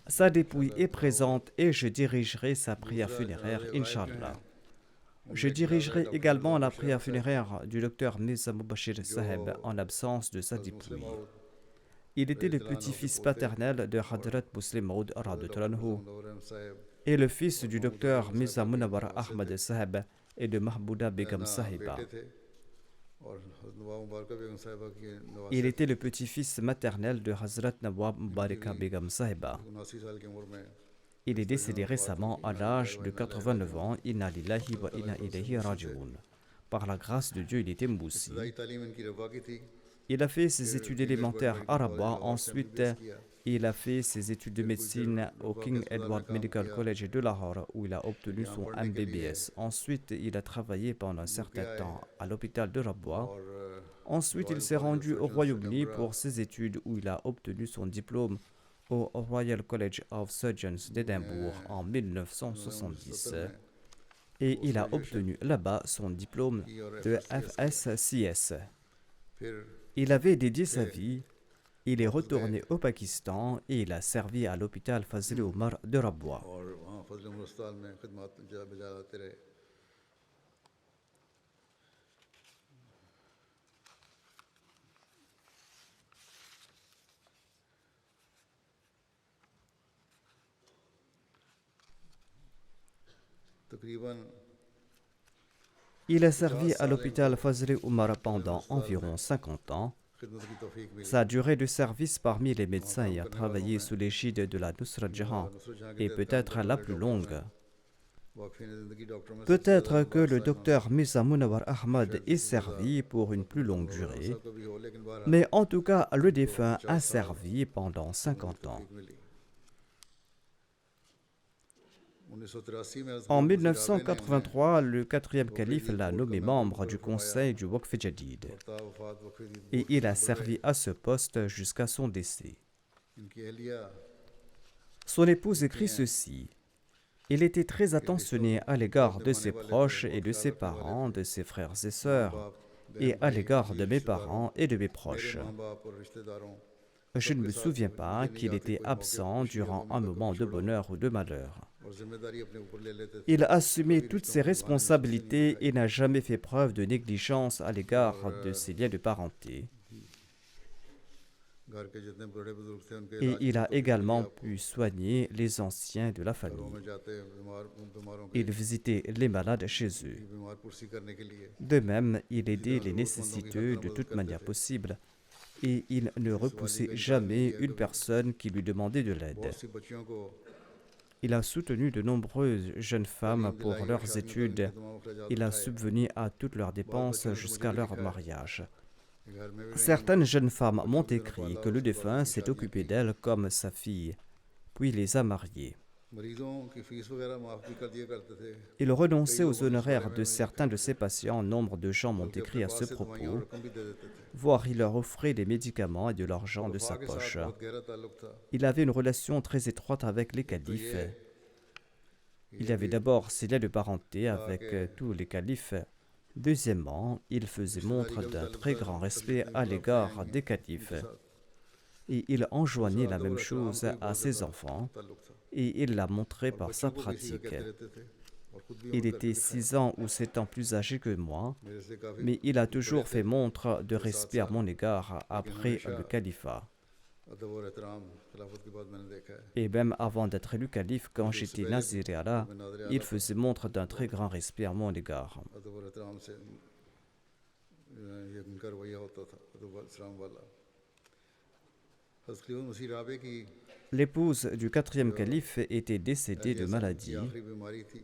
Sa dépouille est présente et je dirigerai sa prière funéraire, Inch'Allah. Je dirigerai également la prière funéraire du docteur Mirza Mubashir Saheb en l'absence de sa dépouille. Il était le petit-fils paternel de Hadrat Muslim Maud et le fils du docteur Mirza Munawar Ahmad Saheb et de Mahbouda Begum Sahiba. Il était le petit-fils maternel de Hazrat Nawab Mubaraka Begum Sahiba. Il est décédé récemment à l'âge de 89 ans. Inna lillahi wa inna ilayhi raji'un. Par la grâce de Dieu, il était moussi. Il a fait ses études élémentaires à Rabwa. Ensuite, il a fait ses études de médecine au King Edward Medical College de Lahore, où il a obtenu son MBBS. Ensuite, il a travaillé pendant un certain temps à l'hôpital de Rabwa. Ensuite, il s'est rendu au Royaume-Uni pour ses études, où il a obtenu son diplôme au Royal College of Surgeons d'Édimbourg en 1970. Et il a obtenu là-bas son diplôme de FSCS. Il avait dédié sa vie. Il est retourné au Pakistan et il a servi à l'hôpital Fazl Omar de Rabwa. Il a servi à l'hôpital Fazl Omar pendant environ 50 ans. Sa durée de service parmi les médecins et a travaillé sous l'égide de la Nusrat Jahan est peut-être la plus longue. Peut-être que le docteur Mirza Munawar Ahmad est servi pour une plus longue durée, mais en tout cas, le défunt a servi pendant 50 ans. En 1983, le 4e calife l'a nommé membre du conseil du Waqf Jadid et il a servi à ce poste jusqu'à son décès. Son épouse écrit ceci: il était très attentionné à l'égard de ses proches et de ses parents, de ses frères et sœurs, et à l'égard de mes parents et de mes proches. Je ne me souviens pas qu'il était absent durant un moment de bonheur ou de malheur. और जिम्मेदारी अपने ऊपर ले लेते थे। Il a assumé कभी toutes रिश्तों ses को निभाने में सुस्ती नहीं responsabilités दिखाई et n'a jamais fait preuve de négligence à l'égard de और ses liens de parenté. घर के जितने बड़े बुजुर्ग थे उनके Et इलाज il की a तो également आप pu soigner les anciens de la घरों famille. में जाते बीमारों की Il visitait les malades chez eux. उनकी बीमार पुरसी करने के लिए। De même, il इसी aidait तरह les जरूरतमंदों की हर nécessiteux तरह de मदद toute करते manière थे। possible et il ne इस वाली repoussait का इजहार भी jamais किया une कभी। personne qui lui demandait de l'aide. बहुत सी बच्चियों को Il a soutenu de nombreuses jeunes femmes तालीम pour दिलाई और leurs शादियों तक études. उनके तमाम अखराजात Il a उठाए। subvenu à toutes leurs बाल dépenses बच्चों ने तो मुझे jusqu'à भी leur लिखा है mariage. कि घर में भी रहीं, Certaines jeunes femmes बच्चों m'ont की तरह écrit पाला que और le उसके बाद défunt अपनी s'est शादियां occupé की। d'elles comme sa fille, puis les a mariées. मरीजों की फीस वगैरह माफ भी कर दिया करते थे। Il कई renonçait aux लोगों ने इस बारे honoraires में de मुझे certains लिखा de है, ses patients. Nombre de gens m'ont बल्कि अपने écrit à पास ce से दवाइयाँ और propos, रकम भी दे देते थे। voire il leur offrait des médicaments et de l'argent de खुलफा sa के साथ poche. बहुत गहरा ताल्लुक था। Il avait une relation très étroite avec les एक तो califes. ये Il y ये avait भी d'abord ses liens de parenté था avec कि tous les califes. Deuxièmement, il faisait रिश्तेदारी montre का भी d'un ताल्लुक très था, grand तकलीफ respect नहीं à बुढ़ापे l'égard आएंगे des califes. उनके साथ। Et il enjoignait दूसरा la अदब même और एहतराम chose का भी à बहुत ses ज़्यादा enfants ताल्लुक था et il l'a montré और par sa बच्चों को भी इसी का pratique. कहते रहते थे और खुद भी Il अमल करके était दिखाया। 6 ans ou 7 ans plus âgé que moi, मेरे से काफ़ी mais il a बड़े toujours थे fait montre de मेरे साथ respect à साल, mon égard लेकिन après हमेशा le califat. अदब और एहतराम खिलाफत के बाद मैंने देखा है Et même avant d'être élu calife, quand कि उससे j'étais पहले भी Nazir जब Allah, मैं नाज़िर il आला था faisait montre d'un très grand respect à mon égard. अदब और एहतराम से ये उनका रवैया होता था अदब और एहतराम वाला। हज़रत खलीफा मसीह राबे की L'épouse du quatrième calife était décédée de एहलिया साहब की maladie. आखिरी बीमारी थी।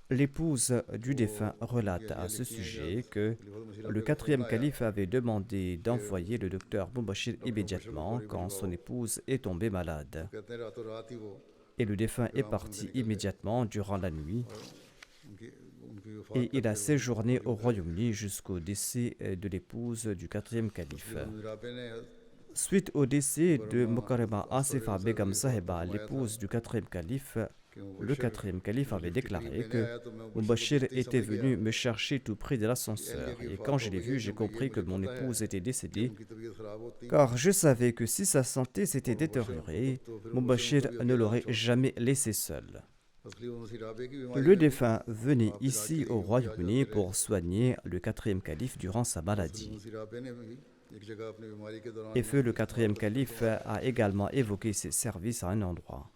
L'épouse du वो défunt relate एहलिया à ce लिखती हैं कि sujet हज़रत que खलीफा मसीह le राबे को quatrième फ़ोन आया calife avait demandé d'envoyer le docteur Boubachir doctor Mubashir को immédiatement फौरी quand son बुलवाओ। épouse est tombée malade. कहते हैं रातों रात ही वो Et le défunt est ग्राम से parti निकल गए immédiatement durant la nuit और उनकी उनकी वफात et तक il a फिर वो séjourné मौजूद au रहे। Royaume-Uni jusqu'au décès de l'épouse du quatrième calife. खलीफा मसीह राबे ने Suite au décès de मुकरमा Mukarrama Asifa असर Begum के साथ Sahiba, फरमाया था l'épouse du quatrième calife, कि le मुबशर quatrième calife avait मुझे उसके करीब déclaré लेने que आया तो मैं मुबशर को Mubashir देखते ही était समझ गया venu me chercher tout près de कि l'ascenseur. एहलिया की Et वफात quand हो je l'ai गई vu, है j'ai क्योंकि ये compris que मुझे mon पता है épouse était कि décédée, उनकी तबीयत खराब होती car je savais que si sa santé s'était और मुबशर détériorée, तो फिर मुबशर Mubashir उनको भी ne अकेला l'aurait छोड़ jamais laissé seul. हज़रत खलीफा मसीह राबे की बीमारी Le में भी défunt venait वहाँ पे इलाज ici के लिए au यूं भी आ Royaume-Uni जाते रहे। pour soigner le quatrième calife durant sa हज़रत खलीफा maladie. मसीह राबे ने भी एक जगह अपनी बीमारी के दौरान Et feu le मुझे quatrième मुबारक calife फरमाया a également évoqué ses services à un endroit.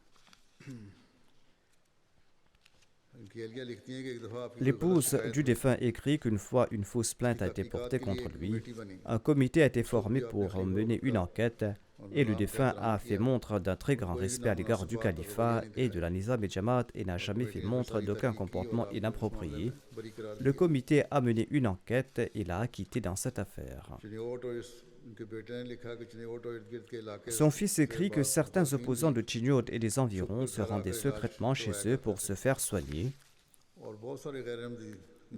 उनकी एहलिया लिखती हैं कि एक दफ़ा आपकी कोई गलत L'épouse शिकायत du हुई défunt écrit qu'une fois une fausse उसकी plainte a été तहकीकात portée के लिए contre एक lui. कमेटी बनी Un comité a été उसको formé भी आपने pour खलीफा mener une का enquête और et le निज़ाम का défunt एहतराम a fait किया montre d'un très grand कोई भी respect à l'égard du नामुनासिबात और रवैया califat नहीं et de दिखाया la Nizam et Jamaat et n'a और jamais कोई fait गैर montre सारी d'aucun तहकीक की और comportement आपने इस मामले inapproprié. में बरी करार Le दिया comité a mené une enquête et l'a acquitté dans cette affaire. Chiniot और उनके बेटे ने लिखा कि चिनियोट और इर्द गिर्द के इलाके Son fils से écrit que बाज़ certains मुखालफिन opposants भी de Chignod et des environs छुपकर se घर rendaient आकर इलाज secrètement chez करवाया eux करते pour थे se faire soigner. और बहुत सारे गैर अहमदी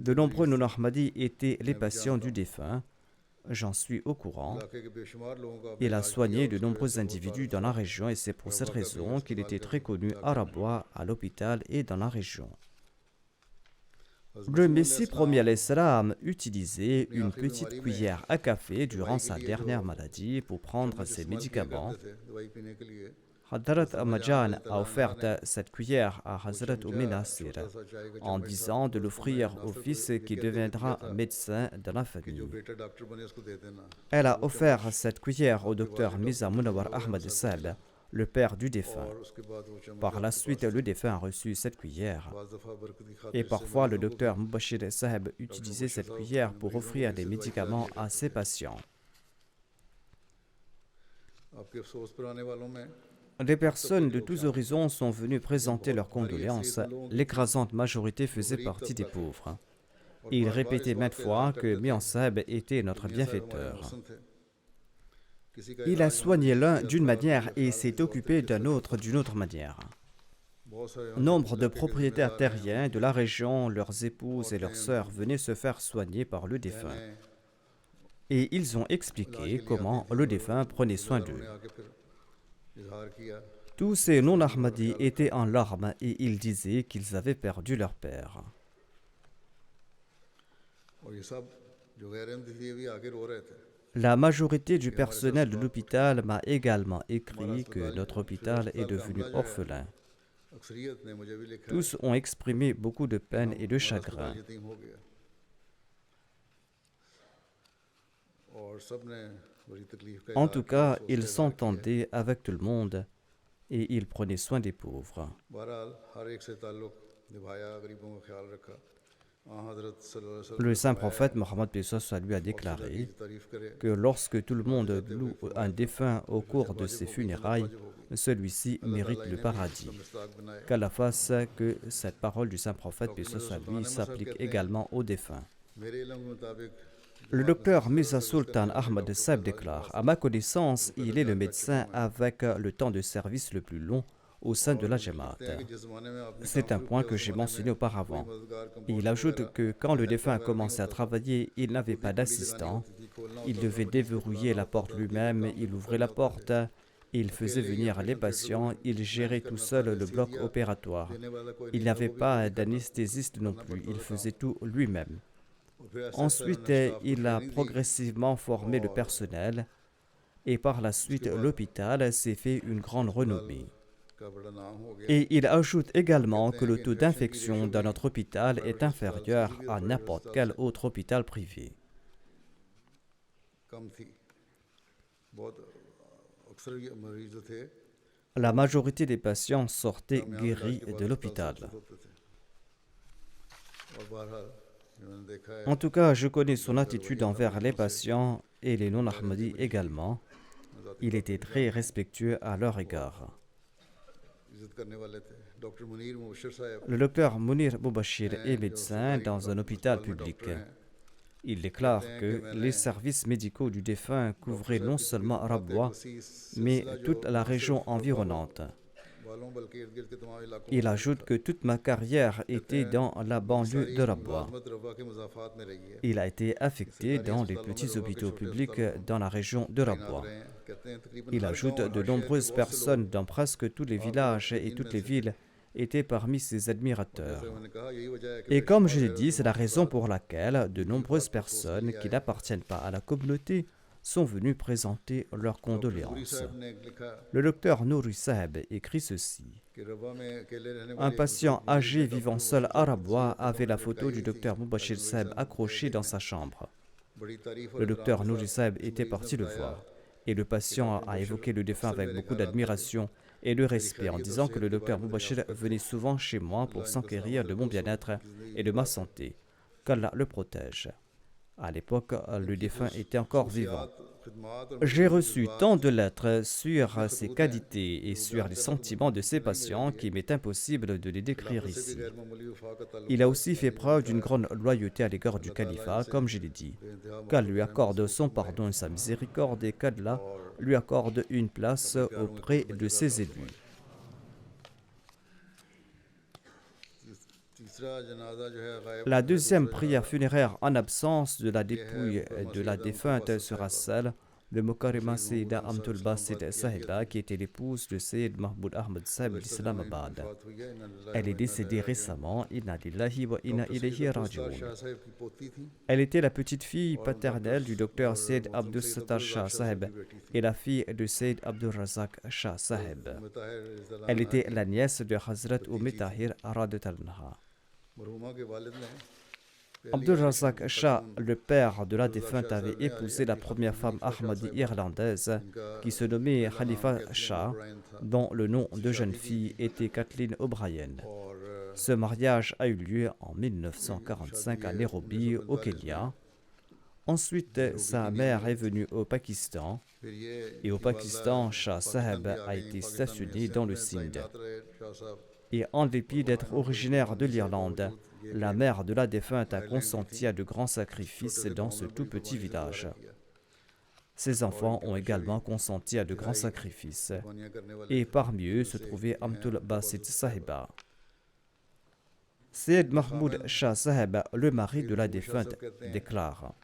De इनके nombreux मरीज थे non-Ahmadis étaient les मैं भी patients जानता du हूँ défunt. J'en suis au courant. इलाके के बेशुमार लोगों का आपने Il a इलाज किया soigné और de उसकी वजह nombreux से बहुत individus तारुफ dans la हुआ région et c'est pour cette रवा का भी raison qu'il अस्पताल était के très connu à इलाके में Rabois, à l'hôpital et dans la région. हज़रत Le मसीह Messie premier अलैहिस्सलाम l'Islam utilisait अपनी une आखिरी petite बीमारी में cuillère à café durant दवाई के sa लिए जो dernière maladie pour prendre चम्मच ses इस्तेमाल किया médicaments. करते थे दवाई पीने के लिए Hadrat हज़रत Amajan अम्माजान a रज़ियल्लाहु offert अन्हा ने cette cuillère à वो Hazrat चमचा Oumé Nasir छोटा सा चाय का en चम्मच था disant de और उसको मैं l'offrir au नासिर को fils ये qui कहते हुए दिया deviendra था médecin de la कि जो famille. बेटा डॉक्टर बने उसको दे देना Elle और a वो offert चम्मच cette cuillère au आपके docteur वालिद Mirza डॉक्टर Munawar मुनव्वर Ahmad अहमद साहब को Sall, दिया le père du défunt. और उसके बाद वो चम्मच Par la आपके suite, पास le था défunt a reçu cette cuillère. बाज़ दफ़ा बरकत की खातिर Et इससे parfois, le मरीजों को भी docteur Mubashir Saheb doctor utilisait Mubashir cette साहब cuillère अपने pour मरीजों को offrir भी des इससे दवाई खिला médicaments दिया à करते ses थे patients. आपके अफसोस पर आने वालों में Les सब personnes तबके de लोग tous शामिल थे horizons sont venues ये présenter बहुत leurs भारी अक्सरियत condoléances. उन लोगों की थी L'écrasante majorité जो faisait गरीब partie des तबका था pauvres. और Et il बार बार इस répétait बात maintes का ऐलान fois que करते थे Mian Saheb était कि notre मियाँ साहब हमारे bienfaiteur. मोहसन थे किसी का Il a इलाज होना soigné किसी l'un की d'une अफराद manière के et अफराद s'est किसी और occupé तरीके से d'un autre करता d'une autre manière. बहुत सारे यहाँ के Nombre de इलाके के propriétaires जिम्मेदार हैं terriens de la région, leurs épouses et leurs औरतें sœurs venaient se faire soigner par le défunt. बहनें Et ils ont इलाज expliqué के लिए आती comment थी le और défunt prenait soin रिश्तेदारों d'eux. ने आके फिर इजहार किया Tous ces कि उनका non-Ahmadis ख्याल रखा étaient en larmes et ils disaient qu'ils avaient perdu leur père. और ये सब जो गैर अहमदी थी ये भी आगे रो रहे थे La majorité du कि हमारे personnel de अस्पताल l'hôpital m'a également हमारा écrit que अस्पताल notre फिर hôpital est अस्पताल का devenu हमला जो है orphelin. Tous ont exprimé beaucoup de peine et de chagrin. En tout cas, ils s'entendaient avec tout le monde et ils prenaient soin des pauvres. Le saint prophète Mohammed lui a déclaré que lorsque tout le monde loue un défunt au cours de ses funérailles, celui-ci mérite le paradis. Qu'Allah fasse que cette parole du saint prophète lui s'applique également aux défunts. Le docteur Mirza Sultan Ahmad Saib déclare: à ma connaissance, il est le médecin avec le temps de service le plus long au sein de la Jamaat. C'est un point que j'ai mentionné auparavant. Il ajoute que quand le défunt a commencé à travailler, il n'avait pas d'assistant. Il devait déverrouiller la porte lui-même, il ouvrait la porte, il faisait venir les patients, il gérait tout seul le bloc opératoire. Il n'avait pas d'anesthésiste non plus, il faisait tout lui-même. Ensuite, il a progressivement formé le personnel et par la suite, l'hôpital s'est fait une grande renommée. Et il ajoute également que le taux d'infection dans notre hôpital est inférieur à n'importe quel autre hôpital privé. La majorité des patients sortaient guéris de l'hôpital. En tout cas, je connais son attitude envers les patients et les non-Ahmadis également. Il était très respectueux à leur égard. Le docteur Munir Mubashir est médecin dans un hôpital public. Il déclare que les services médicaux du défunt couvraient non seulement Rabwa, mais toute la région environnante. Il ajoute que toute ma carrière était dans la banlieue de Rabwa. Il a été affecté dans les petits hôpitaux publics dans la région de Rabwa. Il ajoute de nombreuses personnes dans presque tous les villages et toutes les villes étaient parmi ses admirateurs. Et comme je l'ai dit, c'est la raison pour laquelle de nombreuses personnes qui n'appartiennent pas à la communauté sont venues présenter leurs condoléances. Le docteur Nouri Saheb écrit ceci. Un patient âgé vivant seul à Rabwa avait la photo du docteur Mubashir Saheb accrochée dans sa chambre. Le docteur Nouri Saheb était parti le voir. Et le patient a évoqué le défunt avec beaucoup d'admiration et de respect en disant que le docteur Mubashir venait souvent chez moi pour s'enquérir de mon bien-être et de ma santé. Qu'Allah le protège. À l'époque, le défunt était encore vivant. J'ai reçu tant de lettres sur ses qualités et sur les sentiments de ses patients qu'il m'est impossible de les décrire ici. Il a aussi fait preuve d'une grande loyauté à l'égard du califat, comme je l'ai dit. Qu'Allah lui accorde son pardon et sa miséricorde et qu'Allah lui accorde une place auprès de ses élus. La deuxième prière funéraire en absence de la dépouille de la défunte sera celle de Mokarima Sayyida Amtul Basit Sahiba, qui était l'épouse de Sayyid Mahmoud Ahmad Sahib d'Islamabad. Elle est décédée récemment. Inna lillahi wa inna ilayhi raji'un. Elle était la petite fille paternelle du docteur Sayyid Abdul Sattar Shah Sahib et la fille de Sayyid Abdul Razak Shah Sahib. Elle était la nièce de Hazrat Tahir Radat al-Anha. Abdul Razak Shah, le père de la défunte, avait épousé la première femme ahmadi irlandaise qui se nommait Khalifa Shah, dont le nom de jeune fille était Kathleen O'Brien. Ce mariage a eu lieu en 1945 à Nairobi, au Kenya. Ensuite, sa mère est venue au Pakistan. Et au Pakistan, Shah Saheb a été stationné dans le Sindh. Et en dépit d'être originaire de l'Irlande, la mère de la défunte a consenti à de grands sacrifices dans ce tout petit village. Ses enfants ont également consenti à de grands sacrifices, et parmi eux se trouvait Amtul Basit Sahiba. Sayyid Mahmoud Shah Sahib, le mari de la défunte, déclare: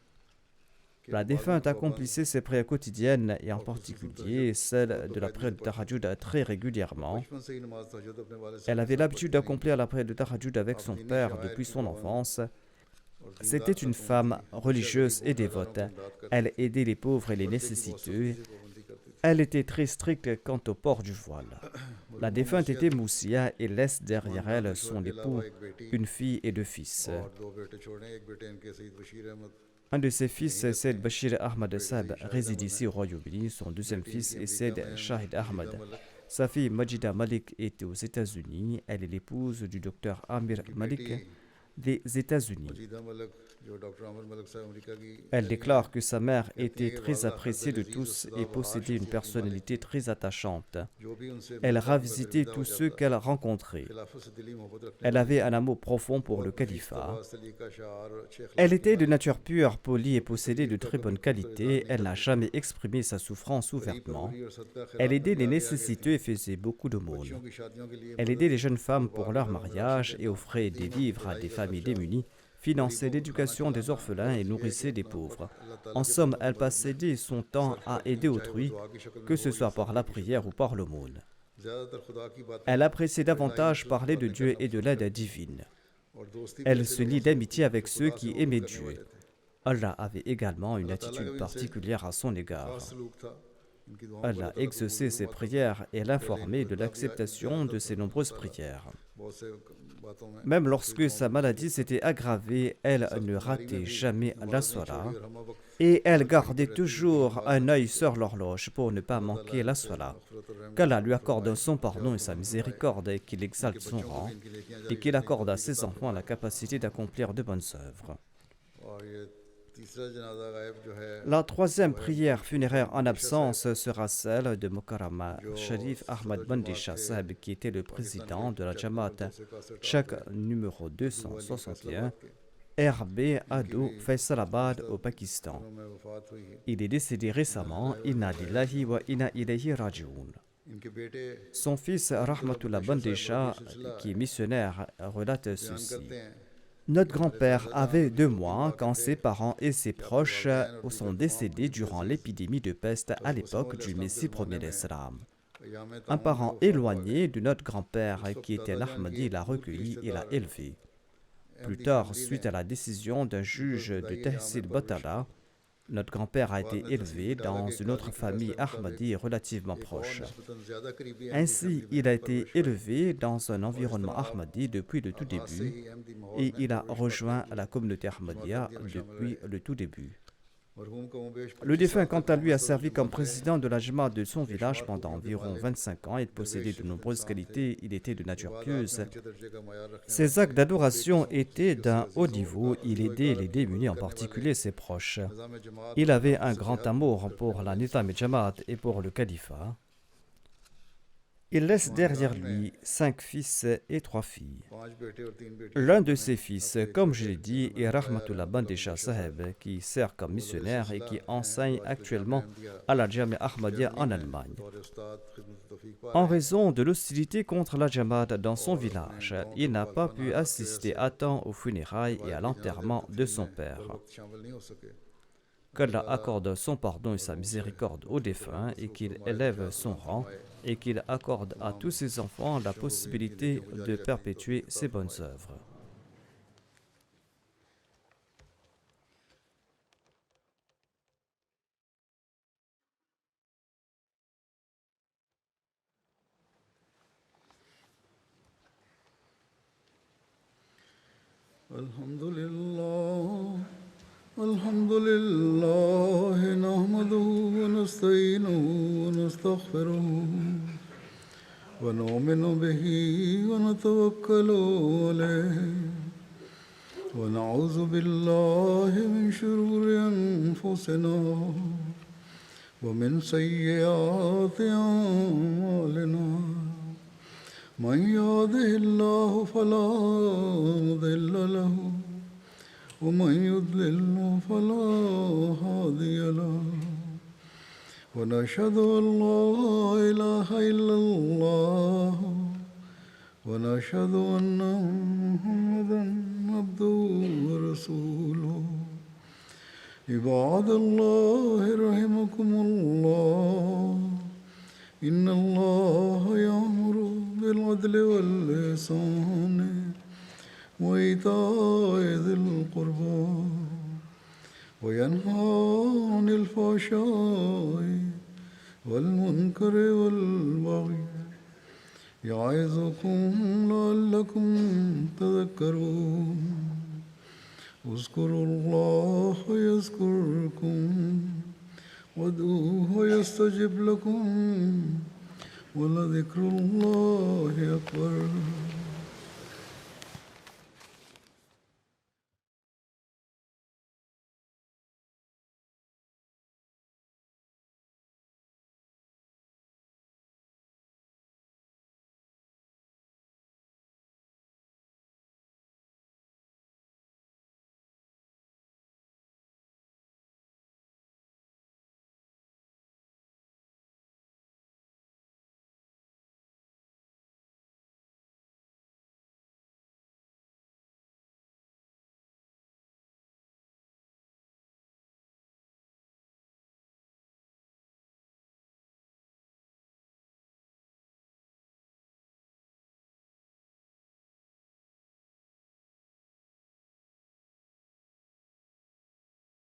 la défunte accomplissait ses prières quotidiennes et en particulier celle de la prière de Tahajjud très régulièrement. Elle avait l'habitude d'accomplir la prière de Tahajjud avec son père depuis son enfance. C'était une femme religieuse et dévote. Elle aidait les pauvres et les nécessiteux. Elle était très stricte quant au port du voile. La défunte était Moussia et laisse derrière elle son époux, une fille et 2 fils. Un de ses fils, Said Bashir Ahmad Saab, réside ici au Royaume-Uni. Son deuxième fils est Said Shahid Ahmad. Sa fille Majida Malik est aux États-Unis. Elle est l'épouse du docteur Amir Malik des États-Unis. Elle déclare que sa mère était très appréciée de tous et possédait une personnalité très attachante. Elle ravisitait tous ceux qu'elle rencontrait. Elle avait un amour profond pour le califat. Elle était de nature pure, polie et possédait de très bonnes qualités. Elle n'a jamais exprimé sa souffrance ouvertement. Elle aidait les nécessiteux et faisait beaucoup d'aumônes. Elle aidait les jeunes femmes pour leur mariage et offrait des vivres à des familles démunies, finançait l'éducation des orphelins et nourrissait des pauvres. En somme, elle passait son temps à aider autrui, que ce soit par la prière ou par l'aumône. Elle appréciait davantage parler de Dieu et de l'aide divine. Elle se lie d'amitié avec ceux qui aimaient Dieu. Allah avait également une attitude particulière à son égard. Allah exauçait ses prières et l'informait de l'acceptation de ses nombreuses prières. Même lorsque sa maladie s'était aggravée, elle ne ratait jamais la Salah et elle gardait toujours un œil sur l'horloge pour ne pas manquer la Salah. Qu'Allah lui accorde son pardon et sa miséricorde et qu'il exalte son rang et qu'il accorde à ses enfants la capacité d'accomplir de bonnes œuvres. La troisième prière funéraire en absence sera celle de Mokarama Sharif Ahmad Bandi Shah Sahib, qui était le président de la Jamaat Chak numéro 261, RB Ado Faisalabad au Pakistan. Il est décédé récemment, Inna lillahi wa inna ilayhi raji'un. Son fils Rahmatullah Bandi Shah, qui est missionnaire, relate ceci. Notre grand-père avait 2 mois quand ses parents et ses proches sont décédés durant l'épidémie de peste à l'époque du Messie premier d'Islam. Un parent éloigné de notre grand-père qui était un Ahmadi l'a recueilli et l'a élevé. Plus tard, suite à la décision d'un juge de Tehsil Batala, notre grand-père a été élevé dans une autre famille Ahmadi relativement proche. Ainsi, il a été élevé dans un environnement Ahmadi depuis le tout début et il a rejoint la communauté Ahmadiyya depuis le tout début. Le défunt, quant à lui, a servi comme président de la Jamaat de son village pendant environ 25 ans. Il possédait de nombreuses qualités, il était de nature pieuse. Ses actes d'adoration étaient d'un haut niveau, il aidait les démunis, en particulier ses proches. Il avait un grand amour pour la Nizam et Jamaat et pour le califat. Il laisse derrière lui 5 fils et 3 filles. L'un de ses fils, comme je l'ai dit, est Rahmatullah Bandi Shah Sahib, qui sert comme missionnaire et qui enseigne actuellement à la Jamia Ahmadiyya en Allemagne. En raison de l'hostilité contre la Jamaat dans son village, il n'a pas pu assister à temps aux funérailles et à l'enterrement de son père. Qu'Allah accorde son pardon et sa miséricorde aux défunts et qu'il élève son rang et qu'il accorde à tous ses enfants la possibilité de perpétuer ses bonnes œuvres. الحمد لله نحمده ونستعينه ونستغفره ونؤمن به ونتوكل عليه ونعوذ بالله من شرور أنفسنا ومن سيئات أعمالنا من يهده الله فلا مضل له ومن يضلل فلا هادي له ونشهد أن لا إله إلا الله ونشهد أن محمدا عبده ورسوله عباد الله رحمكم الله إن الله يأمر بالعدل والإحسان وإيتاء ذي القربى وينهى عن الفحشاء والمنكر والبغي يعظكم لعلكم تذكرون اذكروا الله يذكركم وادعوه يستجب لكم ولذكر الله أكبر